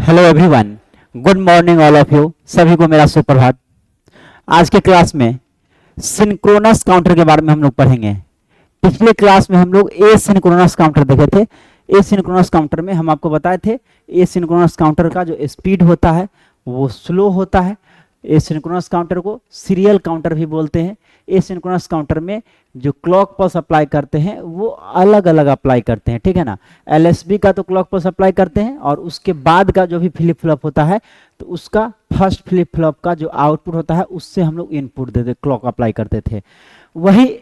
Hello everyone, good morning all of you. सभी को मेरा सुप्रभात। आज के क्लास में सिंक्रोनस काउंटर के बारे में हम लोग पढ़ेंगे। पिछले क्लास में हम लोग ए सिंक्रोनस काउंटर देखे थे। ए सिंक्रोनस काउंटर में हम आपको बताए थे ए सिंक्रोनस काउंटर का जो स्पीड होता है वो स्लो होता है। ए सिंक्रोनस काउंटर को सीरियल काउंटर भी बोलते हैं। ए सिंक्रोनस काउंटर में जो क्लॉक पल्स अप्लाई करते हैं वो अलग अलग अप्लाई करते हैं, ठीक है ना। एलएसबी का तो क्लॉक पल्स अप्लाई करते हैं और उसके बाद का जो भी फ्लिप फ्लॉप होता है तो उसका फर्स्ट फ्लिप फ्लॉप का जो आउटपुट होता है उससे हम लोग इनपुट देते क्लॉक अप्लाई करते थे। वही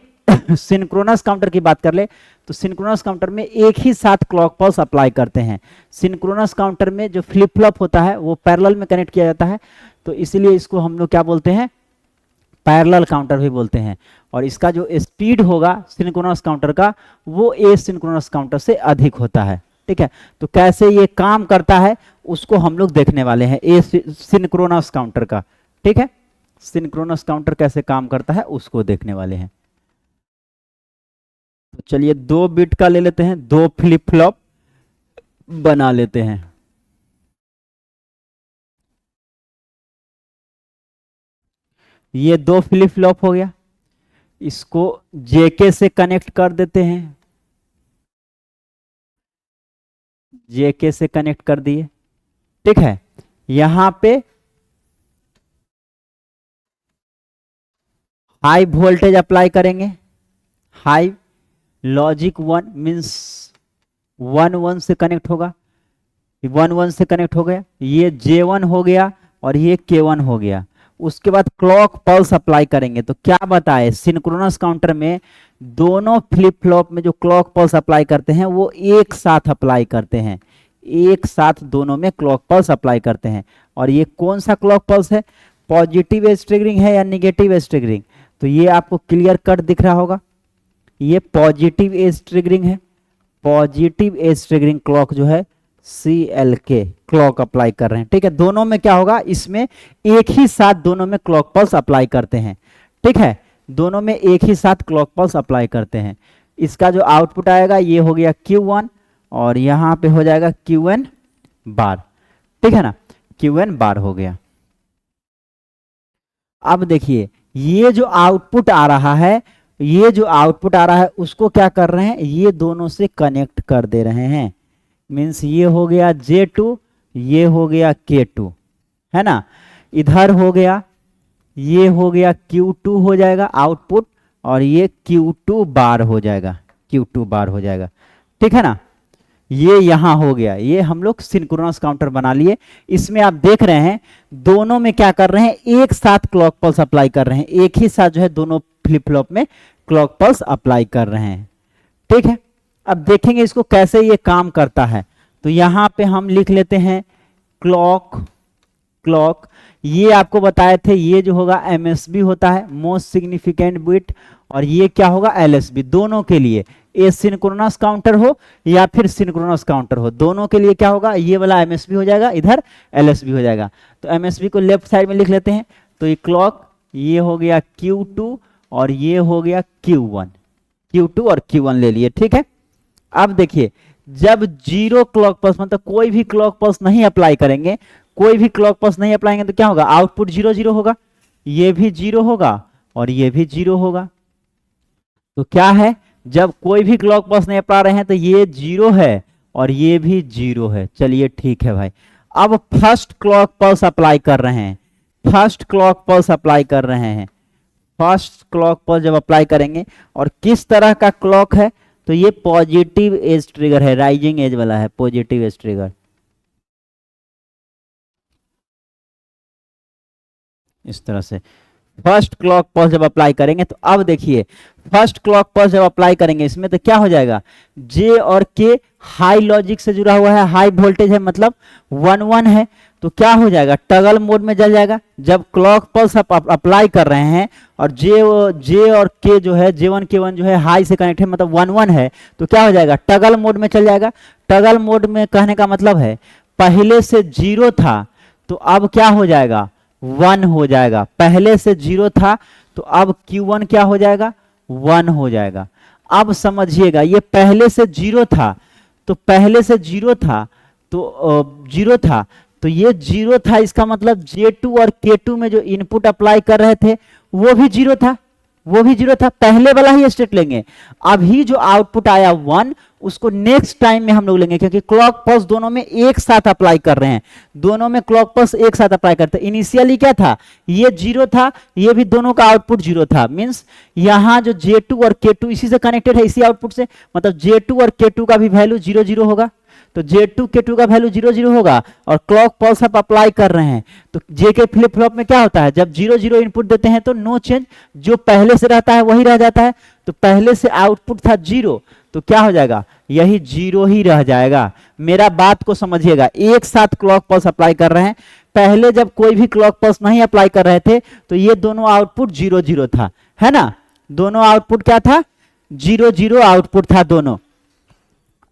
सिंक्रोनस काउंटर की बात कर ले तो सिंक्रोनस काउंटर में एक ही साथ क्लॉक पल्स अप्लाई करते हैं। सिंक्रोनस काउंटर में जो फ्लिप फ्लॉप होता है वो पैरेलल में कनेक्ट किया जाता है, तो इसीलिए इसको हम लोग क्या बोलते हैं, पैरेलल काउंटर भी बोलते हैं। और इसका जो स्पीड होगा सिंक्रोनस काउंटर का वो ए सिंक्रोनस काउंटर से अधिक होता है, ठीक है। तो कैसे ये काम करता है उसको हम लोग देखने वाले हैं ए सिंक्रोनस काउंटर का, ठीक है। सिंक्रोनस काउंटर कैसे काम करता है उसको देखने वाले हैं। तो चलिए 2 बिट का ले लेते हैं, 2 फ्लिप फ्लॉप बना लेते हैं। ये 2 फ्लिप फ्लॉप हो गया, इसको जेके से कनेक्ट कर देते हैं। जेके से कनेक्ट कर दिए, ठीक है। यहां पे हाई वोल्टेज अप्लाई करेंगे। हाई लॉजिक 1 मींस 1 से कनेक्ट होगा, 1 से कनेक्ट हो गया। ये J1 हो गया और ये K1 हो गया। उसके बाद क्लॉक पल्स अप्लाई करेंगे। तो क्या बताए, सिंक्रोनस काउंटर में दोनों फ्लिप फ्लॉप में जो क्लॉक पल्स अप्लाई करते हैं वो एक साथ अप्लाई करते हैं, एक साथ दोनों में क्लॉक पल्स अप्लाई करते हैं। और ये कौन सा क्लॉक पल्स है, पॉजिटिव एज ट्रिगरिंग है या निगेटिव एज ट्रिगरिंग, तो ये आपको क्लियर कट दिख रहा होगा। ये पॉजिटिव एज ट्रिगरिंग है। पॉजिटिव एज ट्रिगरिंग क्लॉक जो है CLK क्लॉक अप्लाई कर रहे हैं, ठीक है। दोनों में क्या होगा, इसमें एक ही साथ दोनों में क्लॉक पल्स अप्लाई करते हैं, ठीक है। दोनों में एक ही साथ क्लॉक पल्स अप्लाई करते हैं। इसका जो आउटपुट आएगा ये हो गया Q1 और यहां पे हो जाएगा QN बार, ठीक है ना। QN बार हो गया। अब देखिए ये जो आउटपुट आ रहा है, ये जो आउटपुट आ रहा है उसको क्या कर रहे हैं, ये दोनों से कनेक्ट कर दे रहे हैं। मीन्स ये हो गया J2, ये हो गया K2, है ना। इधर हो गया, ये हो गया Q2 हो जाएगा आउटपुट और ये Q2 बार हो जाएगा, Q2 बार हो जाएगा, ठीक है ना। ये यहां हो गया, ये हम लोग सिंक्रोनस काउंटर बना लिए। इसमें आप देख रहे हैं दोनों में क्या कर रहे हैं, एक साथ क्लॉक पल्स अप्लाई कर रहे हैं, एक ही साथ जो है दोनों फ्लिप फ्लॉप में क्लॉक पल्स अप्लाई कर रहे हैं, ठीक है। अब देखेंगे इसको कैसे ये काम करता है। तो यहां पे हम लिख लेते हैं क्लॉक। क्लॉक ये आपको बताए थे, ये जो होगा MSB होता है, मोस्ट सिग्निफिकेंट बिट, और ये क्या होगा LSB। दोनों के लिए ए सिंक्रोनस काउंटर हो या फिर सिंक्रोनस काउंटर हो, दोनों के लिए क्या होगा, ये वाला MSB हो जाएगा, इधर LSB हो जाएगा। तो MSB को लेफ्ट साइड में लिख लेते हैं। तो ये क्लॉक ये हो गया Q2 और ये हो गया Q1, Q2 और Q1 ले लिए, ठीक है। अब देखिए जब जीरो क्लॉक पल्स मतलब कोई भी क्लॉक पल्स नहीं अप्लाई करेंगे, कोई भी क्लॉक पल्स नहीं अप्लाई तो क्या होगा, आउटपुट 0 0 होगा, ये भी 0 होगा और ये भी 0 होगा। तो क्या है, जब कोई भी क्लॉक पल्स नहीं अप्लाई रहे हैं तो ये 0 है और ये भी 0 है। चलिए ठीक है भाई। अब फर्स्ट क्लॉक पल्स अप्लाई कर रहे हैं, फर्स्ट क्लॉक पल्स अप्लाई कर रहे हैं। फर्स्ट क्लॉक पल्स जब अप्लाई करेंगे और किस तरह का क्लॉक है, तो ये पॉजिटिव एज ट्रिगर है, राइजिंग एज वाला है, पॉजिटिव एज ट्रिगर। इस तरह से फर्स्ट क्लॉक पल्स जब अप्लाई करेंगे तो अब देखिए फर्स्ट क्लॉक पल्स जब अप्लाई करेंगे इसमें तो क्या हो जाएगा, J और K हाई लॉजिक से जुड़ा हुआ है, हाई वोल्टेज है, मतलब 1 1 है। तो क्या हो जाएगा, टगल मोड में जल जाएगा। जब क्लॉक पल्स अप्लाई कर रहे हैं और J और K जो है, J1 K1 जो है हाई से कनेक्ट है, मतलब 1 1 है, तो क्या हो जाएगा, टगल मोड में चल जाएगा। टगल मोड में कहने का मतलब है पहले से 0 था तो अब क्या हो जाएगा, 1 हो जाएगा। पहले से 0 था तो अब Q1 क्या हो जाएगा, 1 हो जाएगा। अब समझिएगा ये पहले से 0 था, तो पहले से 0 था तो 0 था तो ये 0 था, इसका मतलब J2 और K2 में जो इनपुट अप्लाई कर रहे थे वो भी 0 था, वो भी 0 था। पहले वाला ही स्टेट लेंगे। अभी जो आउटपुट आया 1 उसको नेक्स्ट टाइम में हम लोग लेंगे, क्योंकि क्लॉक पल्स दोनों में एक साथ अप्लाई कर रहे हैं, दोनों में क्लॉक पल्स एक साथ अप्लाई करते हैं। इनिशियली क्या था, ये 0 था, ये भी दोनों का आउटपुट 0 था। मींस यहां जो J2 और K2 इसी से कनेक्टेड है, इसी आउटपुट से, मतलब J2 और K2 का भी वैल्यू 0 0 होगा। तो J2 K2 का वैल्यू 0 0 होगा और क्लॉक पल्स आप अप्लाई कर रहे हैं। तो J के फ्लिप फ्लॉप में क्या होता है, जब 0 0 इनपुट देते हैं तो नो चेंज, जो पहले से रहता है वही रह जाता है। तो पहले से आउटपुट था 0, तो क्या हो जाएगा, यही 0 ही रह जाएगा। मेरा बात को समझिएगा, एक साथ क्लॉक पल्स अप्लाई कर रहे हैं। पहले जब कोई भी क्लॉक पल्स नहीं अप्लाई कर रहे थे तो ये दोनों आउटपुट 0 0 था, है ना, दोनों आउटपुट क्या था, 0 0 आउटपुट था दोनों।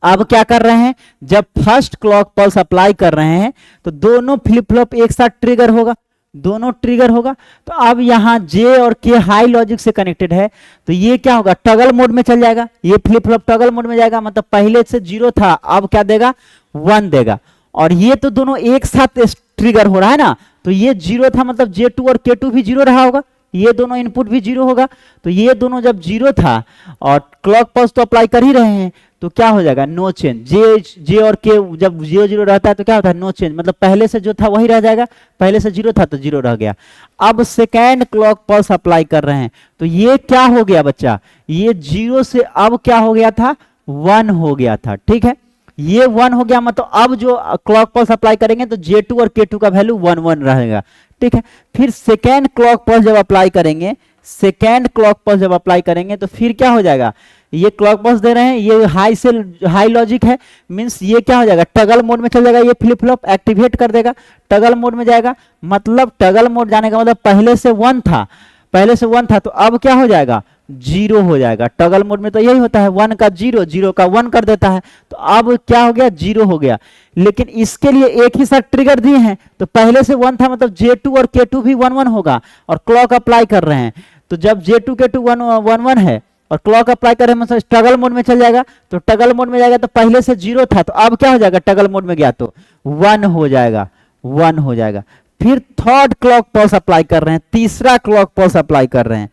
अब क्या कर रहे हैं, जब फर्स्ट क्लॉक पल्स अप्लाई कर रहे हैं तो दोनों फ्लिप फ्लॉप एक साथ ट्रिगर होगा, दोनों ट्रिगर होगा। तो अब यहां J और K हाई लॉजिक से कनेक्टेड है, तो ये क्या होगा, टगल मोड में चल जाएगा, ये फ्लिप फ्लॉप टगल मोड में जाएगा। मतलब पहले से 0 था, अब क्या देगा, 1 देगा। और ये तो दोनों एक साथ ट्रिगर हो रहा है ना, तो ये 0 था, मतलब J2 और K2 भी 0 रहा होगा, ये दोनों इनपुट भी 0 होगा। तो ये दोनों जब 0 था और क्लॉक पल्स तो अप्लाई कर ही रहे हैं, तो क्या हो जाएगा, नो चेंज। J और K जब 0 0 रहता है तो क्या होता है, नो चेंज, मतलब पहले से जो था वही रह जाएगा, पहले से 0 था तो 0 रह गया। अब सेकेंड क्लॉक पल्स अप्लाई कर रहे हैं तो ये क्या हो गया बच्चा, ये 0 से अब क्या हो गया था, 1 हो गया था, ठीक है, ये 1 हो गया। मतलब अब जो क्लॉक पल्स अप्लाई करेंगे तो J2 और K2 का वैल्यू 1 1 रहेगा, ठीक है। फिर सेकेंड क्लॉक पल्स जब अप्लाई करेंगे, सेकेंड क्लॉक पल्स जब अप्लाई करेंगे तो फिर क्या हो जाएगा, ये क्लॉक पल्स दे रहे हैं, ये हाई से हाई लॉजिक है, मींस ये क्या हो जाएगा, टगल मोड में चल जाएगा, ये फ्लिप फ्लॉप एक्टिवेट कर देगा, टगल मोड में जाएगा। मतलब टगल मोड जाने का मतलब पहले से 1 था, पहले से 1 था, तो अब क्या हो जाएगा, 0 हो जाएगा। टगल मोड में तो यही होता है, 1 का 0, 0 का 1 कर देता है। तो अब क्या हो गया, 0 हो गया। लेकिन इसके लिए एक ही साथ ट्रिगर दिए हैं, तो पहले से 1 था, मतलब J2 और K2 भी 1 1 होगा और क्लॉक अप्लाई कर रहे हैं। तो जब J2 K2 1 1 है और क्लॉक अप्लाई कर रहे हैं, मतलब टगल मोड में चल जाएगा। तो टगल मोड में जाएगा तो पहले से 0 था, तो अब क्या हो जाएगा, टगल मोड में गया तो 1 हो जाएगा, 1 हो जाएगा। फिर थर्ड क्लॉक पल्स अप्लाई कर रहे हैं, तीसरा क्लॉक पल्स अप्लाई कर रहे हैं,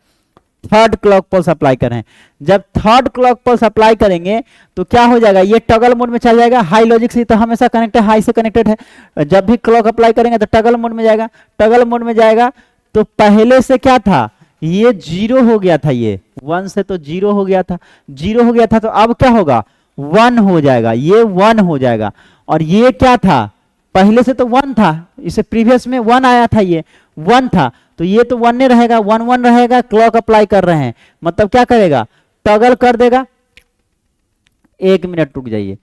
थर्ड क्लॉक पल्स अप्लाई कर रहे हैं। जब थर्ड क्लॉक पल्स अप्लाई करेंगे तो क्या हो जाएगा, ये टगल मोड में चल जाएगा, हाई लॉजिक से तो हमेशा कनेक्टेड, हाई से कनेक्टेड है। जब भी क्लॉक अप्लाई करेंगे तो टगल मोड में जाएगा, टगल मोड में जाएगा तो पहले से क्या था, ये 0 हो गया था, ये 1 से तो 0 हो गया था, 0 हो गया था, तो अब क्या होगा, 1 हो जाएगा, ये 1 हो जाएगा। और ये क्या था, पहले से तो 1 था, इसे प्रीवियस में 1 आया था, ये 1 था, तो ये तो 1 रहेगा, 1 1 रहेगा। क्लॉक अप्लाई कर रहे हैं मतलब क्या करेगा, टगल कर देगा। 1 मिनट रुक जाइए,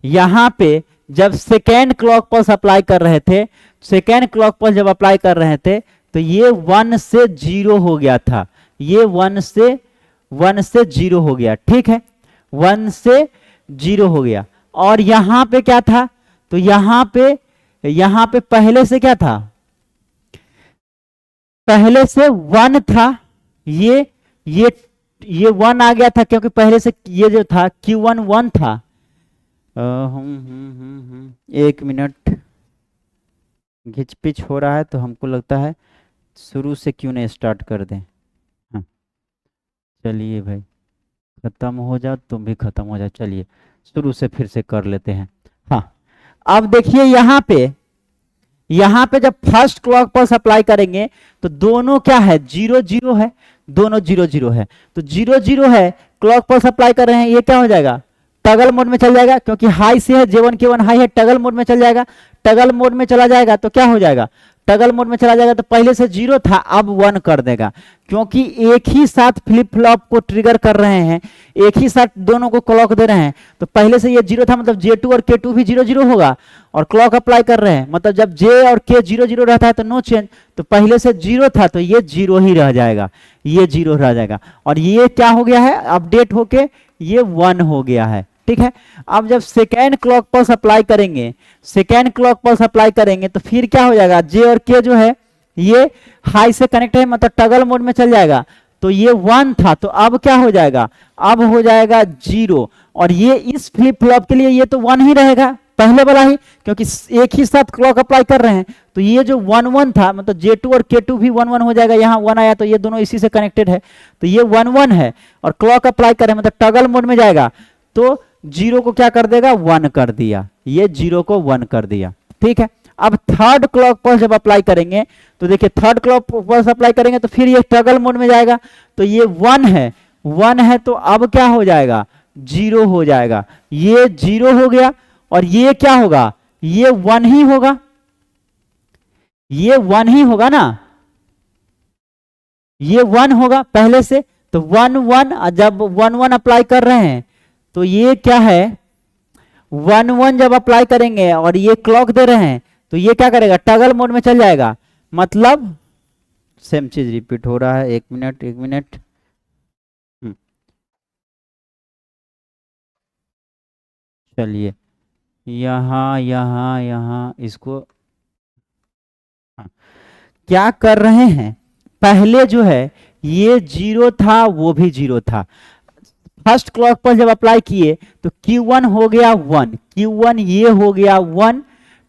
यहां पे जब सेकेंड क्लॉक पल्स अप्लाई कर रहे थे, सेकेंड क्लॉक पल्स जब अप्लाई कर रहे थे तो ये 1 से 0 हो गया था, ये 1 से 0 हो गया, ठीक है, 1 से 0 हो गया। और यहां पे क्या था, तो यहां पे पहले से क्या था, पहले से 1 था, ये 1 आ गया था, क्योंकि पहले से ये जो था Q1 1 था। 1 मिनट, घिचपिच हो रहा है तो हमको लगता है शुरू से क्यों नहीं स्टार्ट कर दें। हाँ चलिए भाई, खत्म हो जाओ, तुम भी खत्म हो जाओ, चलिए शुरू से फिर से कर लेते हैं। हाँ अब देखिए यहां पे जब फर्स्ट क्लॉक पल्स अप्लाई करेंगे तो दोनों क्या है, 0 0 है, दोनों 0 0 है। तो 0 0 है, क्लॉक पल्स अप्लाई कर रहे हैं, ये क्या हो जाएगा, टगल मोड में चल जाएगा, क्योंकि हाई से है, J1 K1 हाई है, टगल मोड में चल जाएगा। टगल मोड में चला जाएगा तो क्या हो जाएगा, टगल मोड में चला जाएगा तो पहले से 0 था, अब 1 कर देगा, क्योंकि एक ही साथ फ्लिप फ्लॉप को ट्रिगर कर रहे हैं, एक ही साथ दोनों को क्लॉक दे रहे हैं। तो पहले से ये 0 था, मतलब J2 और K2 भी 0 0 होगा और क्लॉक अप्लाई कर रहे हैं, मतलब जब J और K 0 0 रहता है तो नो चेंज, तो पहले से 0 था तो ये 0 ही रह जाएगा, ये 0 रह जाएगा। और ये क्या हो गया है, अपडेट होके ये 1 हो गया है, ठीक है। अब जब सेकेंड क्लॉक पल्स अप्लाई करेंगे, सेकेंड क्लॉक पल्स अप्लाई करेंगे तो फिर क्या हो जाएगा, J और K जो है ये हाई से कनेक्ट है, मतलब टगल मोड में चल जाएगा। तो ये 1 था, तो अब क्या हो जाएगा, अब हो जाएगा 0। और ये इस फ्लिप फ्लॉप के लिए ये तो 1 ही रहेगा, पहले वाला ही, क्योंकि एक ही साथ क्लॉक अप्लाई कर रहे हैं। तो ये जो 1 1 था, मतलब J2 और K2 भी 1 1 हो जाएगा, यहाँ 1 आया तो ये दोनों इसी से कनेक्टेड है, तो ये 1 1 है और क्लॉक अप्लाई कर रहे हैं, मतलब टगल मोड में जाएगा तो 0 को क्या कर देगा, 1 कर दिया, ये 0 को 1 कर दिया। ठीक है, अब थर्ड क्लॉक पल्स जब अप्लाई करेंगे तो देखिए थर्ड क्लॉक पल्स अप्लाई करेंगे तो फिर ये टगल मोड में जाएगा, तो ये 1 है तो अब क्या हो जाएगा, 0 हो जाएगा, ये 0 हो गया और ये क्या होगा, ये 1 ही होगा, ये 1 ही होगा ना, ये 1 होगा पहले से, तो 1 1 जब 1 1 अप्लाई कर रहे हैं तो ये क्या है, 1 1 जब अप्लाई करेंगे और ये क्लॉक दे रहे हैं तो ये क्या करेगा, टगल मोड में चल जाएगा, मतलब सेम चीज रिपीट हो रहा है, एक मिनट चलिए यहां इसको, हाँ, क्या कर रहे हैं, पहले जो है ये 0 था, वो भी 0 था, फर्स्ट क्लॉक पर जब अप्लाई किए तो Q1 हो गया 1, Q1 ये हो गया 1,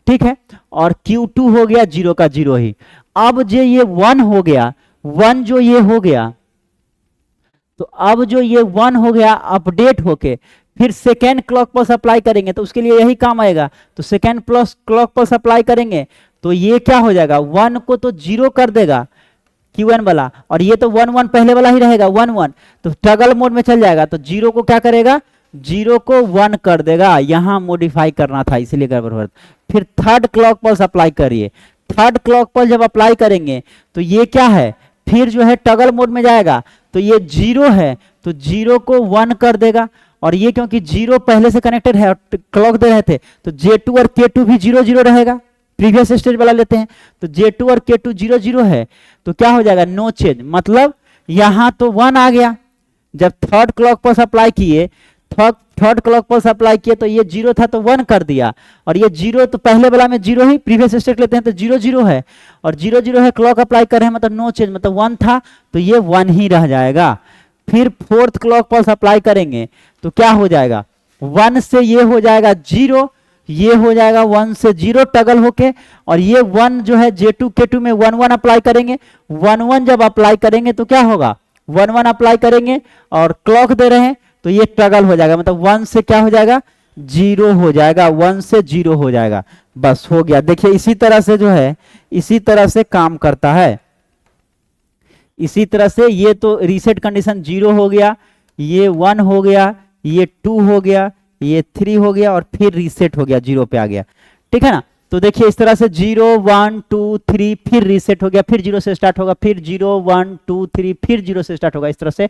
ठीक है, और Q2 हो गया 0 का 0 ही। अब जो ये 1 हो गया, 1 जो ये हो गया, तो अब जो ये 1 हो गया अपडेट होके फिर सेकेंड क्लॉक पल्स अप्लाई करेंगे तो उसके लिए यही काम आएगा, तो second plus clock pulse apply करेंगे तो ये क्या हो जाएगा, 1 को तो 0 कर देगा Q1 वाला, और ये तो 1 1 पहले वाला ही रहेगा 1 1, तो टगल मोड में चल जाएगा, तो 0 को क्या करेगा, 0 को 1 कर देगा, यहां मॉडिफाई करना था इसलिए गड़बड़ हो रहा था। फिर थर्ड क्लॉक पल्स अप्लाई करिए, थर्ड क्लॉक पल्स जब अप्लाई करेंगे तो ये क्या है, फिर जो है टगल मोड में जाएगा, तो ये 0 है तो 0 को 1 कर देगा, और ये क्योंकि 0 पहले से कनेक्टेड है और क्लॉक दे रहे थे तो J2 और K2 भी 0 0 रहेगा, प्रीवियस स्टेज वाला लेते हैं, तो J2 और K2 0 0 है तो क्या हो जाएगा, नो चेंज, मतलब यहां तो 1 आ गया, जब थर्ड क्लॉक पल्स अप्लाई किए, थर्ड क्लॉक पल्स अप्लाई किए तो ये 0 था तो 1 कर दिया, और ये 0 तो पहले वाला में 0 ही, प्रीवियस स्टेट लेते हैं तो 0 0 है, और 0 0 है, क्लॉक अप्लाई कर रहे हैं मतलब नो चेंज, मतलब 1 था तो ये 1 ही रह जाएगा। फिर फोर्थ क्लॉक पल्स अप्लाई करेंगे तो क्या हो जाएगा, 1 से ये हो जाएगा 0, ये हो जाएगा 1 से 0 टगल होके, और ये 1 जो है J2 K2 में 1 1 अप्लाई करेंगे, 1 1 जब अप्लाई करेंगे तो क्या होगा, 1 1 अप्लाई करेंगे और क्लॉक दे रहे हैं तो ये टगल हो जाएगा, मतलब 1 से क्या हो जाएगा, 0 हो जाएगा, 1 से 0 हो जाएगा, बस हो गया। देखिए इसी तरह से जो है, इसी तरह से काम करता है, इसी तरह से ये तो रीसेट कंडीशन 0 हो गया, ये 1 हो गया, ये 2 हो गया, ये 3 हो गया, और फिर रीसेट हो गया, 0 पे आ गया, ठीक है ना। तो देखिए इस तरह से 0 1 2 3 फिर रीसेट हो गया, फिर 0 से स्टार्ट होगा, फिर 0 1 2 3 फिर 0 से स्टार्ट होगा, इस तरह से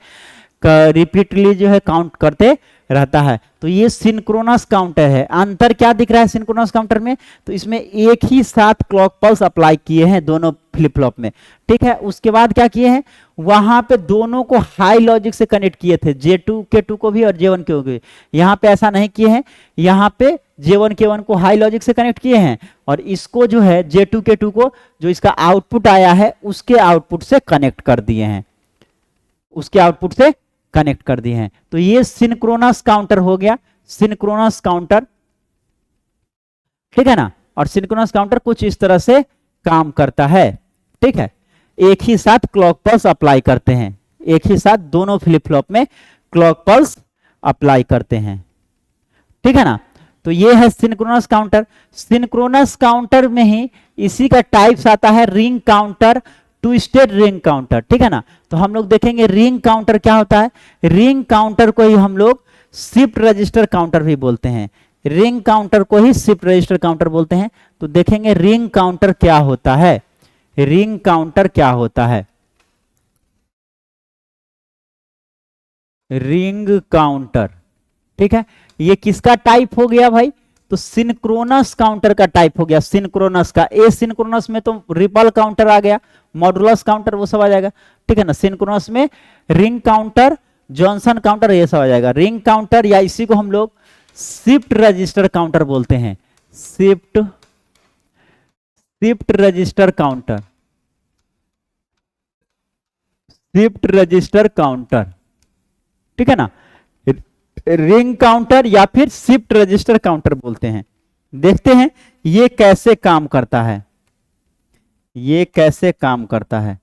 रिपीटली जो है काउंट करते रहता है। तो ये सिंक्रोनस काउंटर है। अंतर क्या दिख रहा है सिंक्रोनस काउंटर में, तो इसमें एक ही साथ क्लॉक पल्स अप्लाई किए हैं दोनों फ्लिप फ्लॉप में, ठीक है। उसके बाद क्या किए हैं, वहां पे दोनों को हाई लॉजिक से कनेक्ट किए थे, J2 K2 को भी और J1 K1 को भी। यहाँ पे ऐसा नहीं किए हैं, यहाँ पे J1 K1 को हाई लॉजिक से कनेक्ट किए हैं, और इसको जो है J2 K2 को जो इसका आउटपुट आया है उसके आउटपुट से कनेक्ट कर दिए हैं, उसके आउटपुट से कनेक्ट कर दिए हैं। तो ये सिंक्रोनस काउंटर हो गया, सिंक्रोनस काउंटर, ठीक है ना। और सिंक्रोनस काउंटर कुछ इस तरह से काम करता है, ठीक है। एक ही साथ क्लॉक पल्स अप्लाई करते हैं, एक ही साथ दोनों फ्लिप फ्लॉप में क्लॉक पल्स अप्लाई करते हैं, ठीक है ना। तो ये है सिंक्रोनस काउंटर। सिंक्रोनस काउंटर में ही इसी का टाइप्स आता है ring counter, twisted ring counter, ठीक है ना। तो हम लोग देखेंगे रिंग काउंटर क्या होता है। रिंग काउंटर को ही हम लोग शिफ्ट रजिस्टर काउंटर भी बोलते हैं, रिंग काउंटर को ही शिफ्ट रजिस्टर काउंटर बोलते हैं। तो देखेंगे रिंग काउंटर क्या होता है, रिंग काउंटर क्या होता है। रिंग काउंटर, ठीक है। ये किसका टाइप हो गया भाई, तो सिंक्रोनस काउंटर का टाइप हो गया, सिंक्रोनस का। ए सिंक्रोनस में तो रिपल काउंटर आ गया, मॉडुलस काउंटर वो सब आ जाएगा, ठीक है ना। सिंक्रोनस में रिंग काउंटर, जॉनसन काउंटर ये सब आ जाएगा। रिंग काउंटर या इसी को हम लोग शिफ्ट रजिस्टर काउंटर बोलते हैं, shift register counter, shift register counter, ठीक है ना। रिंग काउंटर या फिर शिफ्ट रजिस्टर काउंटर बोलते हैं, देखते हैं ये कैसे काम करता है, ये कैसे काम करता है।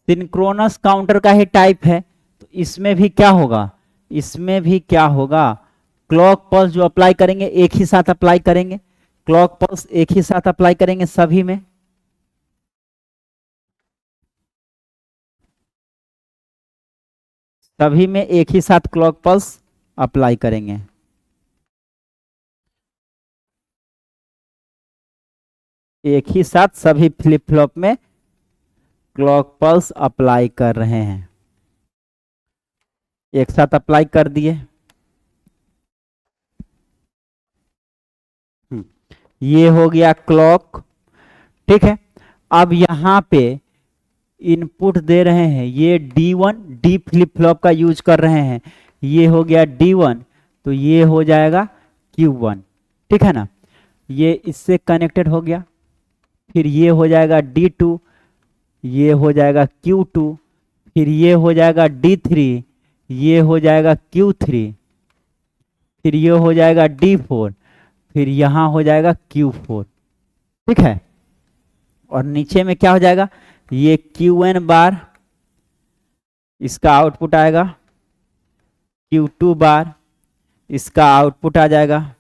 सिंक्रोनस काउंटर का ही टाइप है, तो इसमें भी क्या होगा, इसमें भी क्या होगा, क्लॉक पल्स जो अप्लाई करेंगे एक ही साथ अप्लाई करेंगे, क्लॉक पल्स एक ही साथ अप्लाई करेंगे सभी में। सभी में एक ही साथ क्लॉक पल्स अप्लाई करेंगे। एक ही साथ सभी फ्लिप फ्लॉप में क्लॉक पल्स अप्लाई कर रहे हैं, एक साथ अप्लाई कर दिए। ये हो गया क्लॉक, ठीक है। अब यहां पे इनपुट दे रहे हैं, ये D1 डी फ्लिप फ्लॉप का यूज कर रहे हैं, ये हो गया D1, तो ये हो जाएगा Q1, ठीक है ना, ये इससे कनेक्टेड हो गया। फिर ये हो जाएगा D2, ये हो जाएगा Q2, फिर ये हो जाएगा D3, ये हो जाएगा Q3, फिर ये हो जाएगा D4, फिर यहां हो जाएगा Q4, ठीक है। और नीचे में क्या हो जाएगा, ये Qn बार, इसका आउटपुट आएगा Q2 बार, इसका आउटपुट आ जाएगा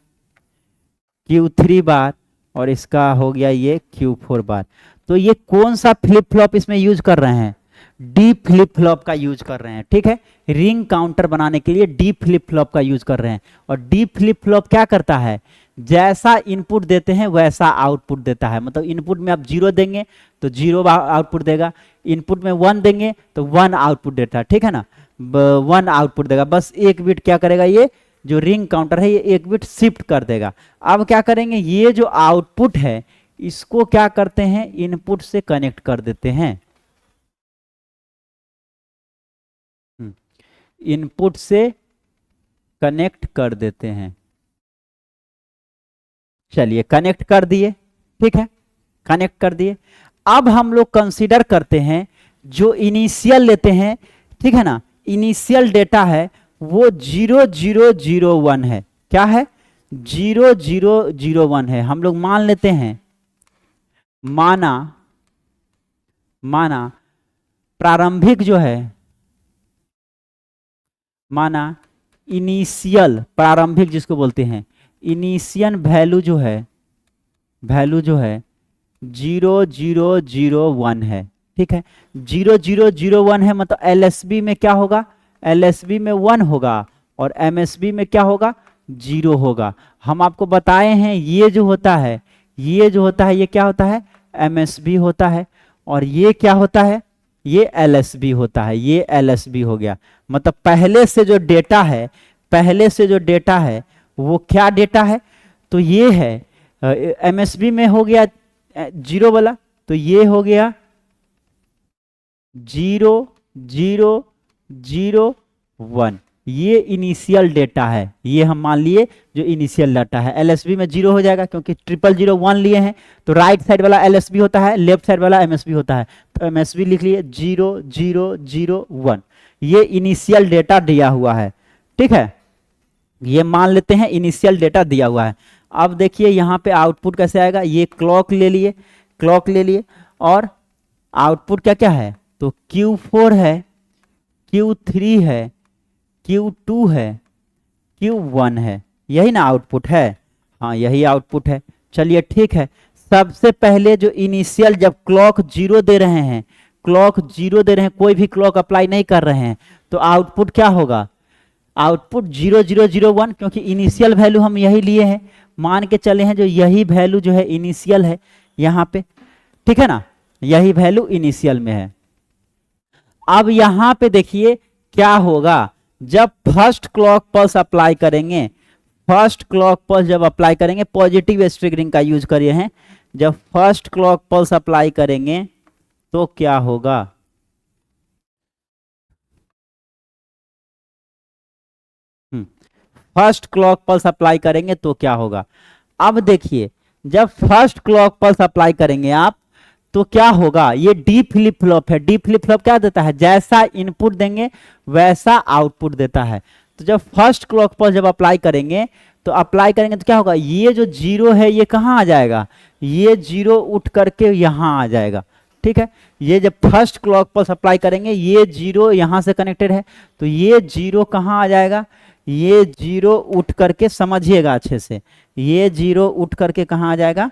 Q3 बार, और इसका हो गया ये Q4 बार। तो ये कौन सा फ्लिप फ्लॉप इसमें यूज कर रहे हैं, डी फ्लिप फ्लॉप का यूज कर रहे हैं, ठीक है। रिंग काउंटर बनाने के लिए डी फ्लिप फ्लॉप का यूज कर रहे हैं। और डी फ्लिप फ्लॉप क्या करता है, जैसा इनपुट देते हैं वैसा आउटपुट देता है। मतलब इनपुट में आप 0 देंगे तो 0 आउटपुट देगा, इनपुट में 1 देंगे तो 1 आउटपुट देता है, ठीक है ना, 1 आउटपुट देगा। बस एक बिट क्या करेगा, ये जो रिंग काउंटर है ये एक बिट शिफ्ट कर देगा। अब क्या करेंगे, ये जो आउटपुट है इसको क्या करते हैं, इनपुट से कनेक्ट कर देते हैं, इनपुट से कनेक्ट कर देते हैं। चलिए कनेक्ट कर दिए, ठीक है, कनेक्ट कर दिए। अब हम लोग कंसीडर करते हैं जो इनिशियल लेते हैं, ठीक है ना, इनिशियल डेटा है वो 0001 है। क्या है, 0001 है। हम लोग मान लेते हैं, माना प्रारंभिक जो है, माना इनिशियल प्रारंभिक जिसको बोलते हैं, इनिशियल वैल्यू जो है 0001 है, ठीक है। 0001 है, मतलब LSB में क्या होगा, LSB में 1 होगा और MSB में क्या होगा, 0 होगा। हम आपको बताए हैं ये जो होता है, ये क्या होता है, MSB होता है, और ये क्या होता है, ये LSB होता है। ये LSB हो गया, मतलब पहले से जो डेटा है वो क्या डेटा है, तो ये है MSB में हो गया 0 वाला, तो ये हो गया 0001, ये इनिशियल डेटा है। ये हम मान लिए जो इनिशियल डाटा है, LSB में 0 हो जाएगा क्योंकि 0001 लिए हैं, तो राइट साइड वाला LSB होता है, लेफ्ट साइड वाला MSB होता है, तो MSB लिख लिए 0001। ये इनिशियल डेटा दिया हुआ है, ठीक है, ये मान लेते हैं इनिशियल डेटा दिया हुआ है। अब देखिए यहाँ पे आउटपुट कैसे आएगा, ये क्लॉक ले लिए और आउटपुट क्या क्या है, तो Q4 है, Q3 है, Q2 है, Q1 है, यही ना आउटपुट है, हाँ यही आउटपुट है। चलिए ठीक है, सबसे पहले जो इनिशियल जब क्लॉक 0 दे रहे हैं, कोई भी क्लॉक अप्लाई नहीं कर रहे हैं, तो आउटपुट क्या होगा, आउटपुट 0001, क्योंकि इनिशियल वैल्यू हम यही लिए हैं, मान के चले हैं जो यही वैल्यू जो है इनिशियल है यहाँ पे, ठीक है ना, यही वैल्यू इनिशियल में है। अब यहाँ पे देखिए क्या होगा, जब फर्स्ट क्लॉक पल्स अप्लाई करेंगे, फर्स्ट क्लॉक पल्स जब अप्लाई करेंगे, पॉजिटिव एज ट्रिगरिंग का यूज करिए हैं, जब फर्स्ट क्लॉक पल्स अप्लाई करेंगे तो क्या होगा? फर्स्ट क्लॉक पल्स अप्लाई करेंगे तो क्या होगा? अब देखिए, जब फर्स्ट क्लॉक पल्स अप्लाई करेंगे आप तो क्या होगा? ये डी फ्लिप फ्लॉप है। डी फ्लिप फ्लॉप क्या देता है? जैसा इनपुट देंगे वैसा आउटपुट देता है। तो जब फर्स्ट क्लॉक पल्स जब अप्लाई करेंगे तो क्या होगा? ये जो जीरो है ये कहाँ आ जाएगा? ये जीरो उठ करके यहाँ आ जाएगा। ठीक है, ये जब फर्स्ट क्लॉक पल्स अप्लाई करेंगे ये जीरो यहाँ से कनेक्टेड है, तो ये जीरो कहाँ आ जाएगा? ये जीरो उठ करके, समझिएगा अच्छे से, ये जीरो उठ करके कहाँ आ जाएगा?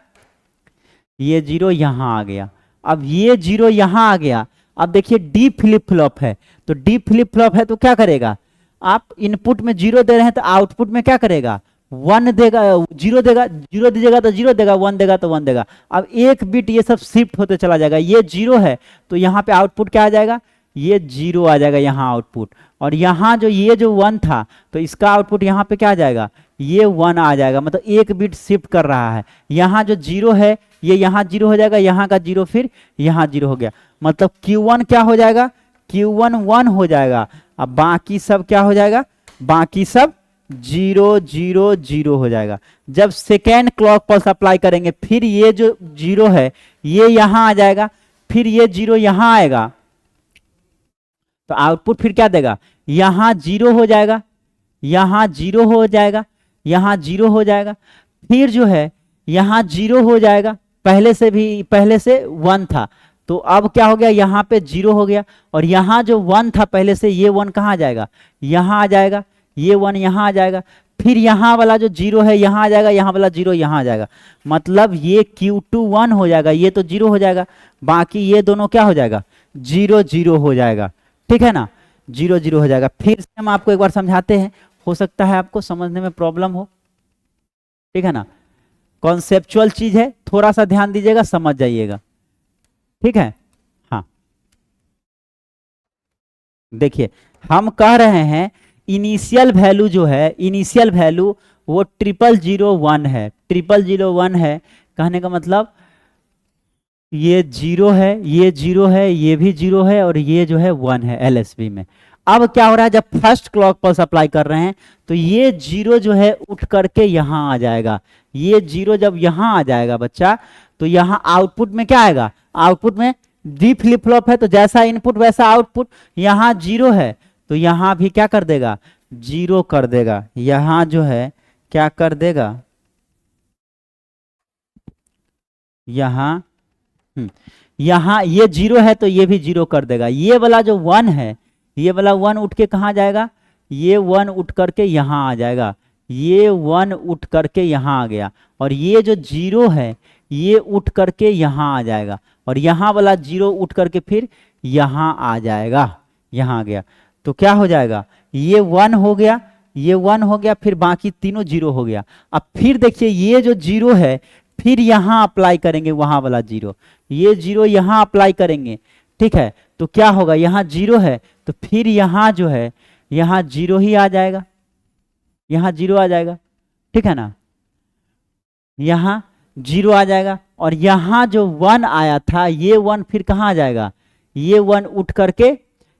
ये जीरो यहाँ आ गया। अब ये जीरो यहाँ आ गया। अब देखिए डी फ्लिप फ्लॉप है, तो डी फ्लिप फ्लॉप है तो क्या करेगा? आप इनपुट में जीरो दे रहे हैं तो आउटपुट में क्या करेगा? वन देगा, जीरो देगा, जीरो दीजिएगा तो जीरो देगा, वन देगा तो वन देगा। अब एक बिट ये सब शिफ्ट होते चला जाएगा। ये जीरो है तो यहाँ पे आउटपुट क्या आ जाएगा? ये जीरो आ जाएगा यहाँ आउटपुट। और यहाँ जो ये जो वन था तो इसका आउटपुट यहाँ पे क्या आ जाएगा? ये वन आ जाएगा। मतलब एक बिट शिफ्ट कर रहा है। यहाँ जो जीरो है ये यहाँ जीरो हो जाएगा, यहाँ का जीरो फिर यहाँ जीरो हो गया। मतलब Q1 क्या हो जाएगा? Q1 1 हो जाएगा। अब बाकी सब क्या हो जाएगा? बाकी सब 0 0 0 हो जाएगा। जब सेकेंड क्लॉक पल्स अप्लाई करेंगे फिर ये जो जीरो है ये यहाँ आ जाएगा, फिर ये जीरो यहाँ आएगा, तो आउटपुट फिर क्या देगा? यहाँ जीरो हो जाएगा, यहाँ जीरो हो जाएगा, यहाँ जीरो हो जाएगा, फिर जो है यहाँ जीरो हो जाएगा। पहले से वन था तो अब क्या हो गया? यहाँ पे जीरो हो गया। और यहाँ जो वन था पहले से, ये वन कहाँ आ जाएगा? यहाँ आ जाएगा। ये वन यहाँ आ जाएगा, फिर यहाँ वाला जो जीरो है यहाँ आ जाएगा, यहाँ वाला जीरो यहाँ आ जाएगा। मतलब ये Q2 1 हो जाएगा, ये तो जीरो हो जाएगा, बाकी ये दोनों क्या हो जाएगा? 0 0 हो जाएगा। ठीक है ना, 0 0 हो जाएगा। फिर से हम आपको एक बार समझाते हैं, हो सकता है आपको समझने में प्रॉब्लम हो। ठीक है ना, कॉन्सेप्चुअल चीज है, थोड़ा सा ध्यान दीजिएगा, समझ जाइएगा। ठीक है, हाँ देखिए, हम कह रहे हैं इनिशियल वैल्यू जो है, इनिशियल वैल्यू वो 0001 है। 0001 है कहने का मतलब ये जीरो है, ये जीरो है, ये भी जीरो है, और ये जो है 1 है LSB में। अब क्या हो रहा है? जब फर्स्ट क्लॉक पल्स अप्लाई कर रहे हैं तो ये जीरो जो है उठ करके यहाँ आ जाएगा। ये जीरो जब यहाँ आ जाएगा बच्चा, तो यहाँ आउटपुट में क्या आएगा? आउटपुट में डी फ्लिप फ्लॉप है तो जैसा इनपुट वैसा आउटपुट। यहाँ जीरो है तो यहाँ भी क्या कर देगा? जीरो कर देगा। यहाँ जो है क्या कर देगा? यहाँ यहाँ ये जीरो है तो ये भी जीरो कर देगा। ये वाला जो वन है, ये वाला वन उठ के कहाँ जाएगा? ये वन उठ करके यहाँ आ जाएगा। ये वन उठ करके यहाँ आ गया, और ये जो जीरो है ये उठ करके यहाँ आ जाएगा, और यहाँ वाला जीरो उठ करके फिर यहाँ आ जाएगा, यहाँ आ गया। तो क्या हो जाएगा? ये वन हो गया, ये वन हो गया, फिर बाकी तीनों जीरो हो गया। अब फिर देखिए ये जो जीरो है फिर यहाँ अप्लाई करेंगे वहां वाला जीरो, ये जीरो यहाँ अप्लाई करेंगे। ठीक है, तो क्या होगा? यहाँ जीरो है तो फिर यहाँ जो है यहाँ जीरो ही आ जाएगा, यहाँ जीरो आ जाएगा। ठीक है ना, यहाँ जीरो आ जाएगा, और यहाँ जो वन आया था ये वन फिर कहाँ आ जाएगा? ये वन उठ करके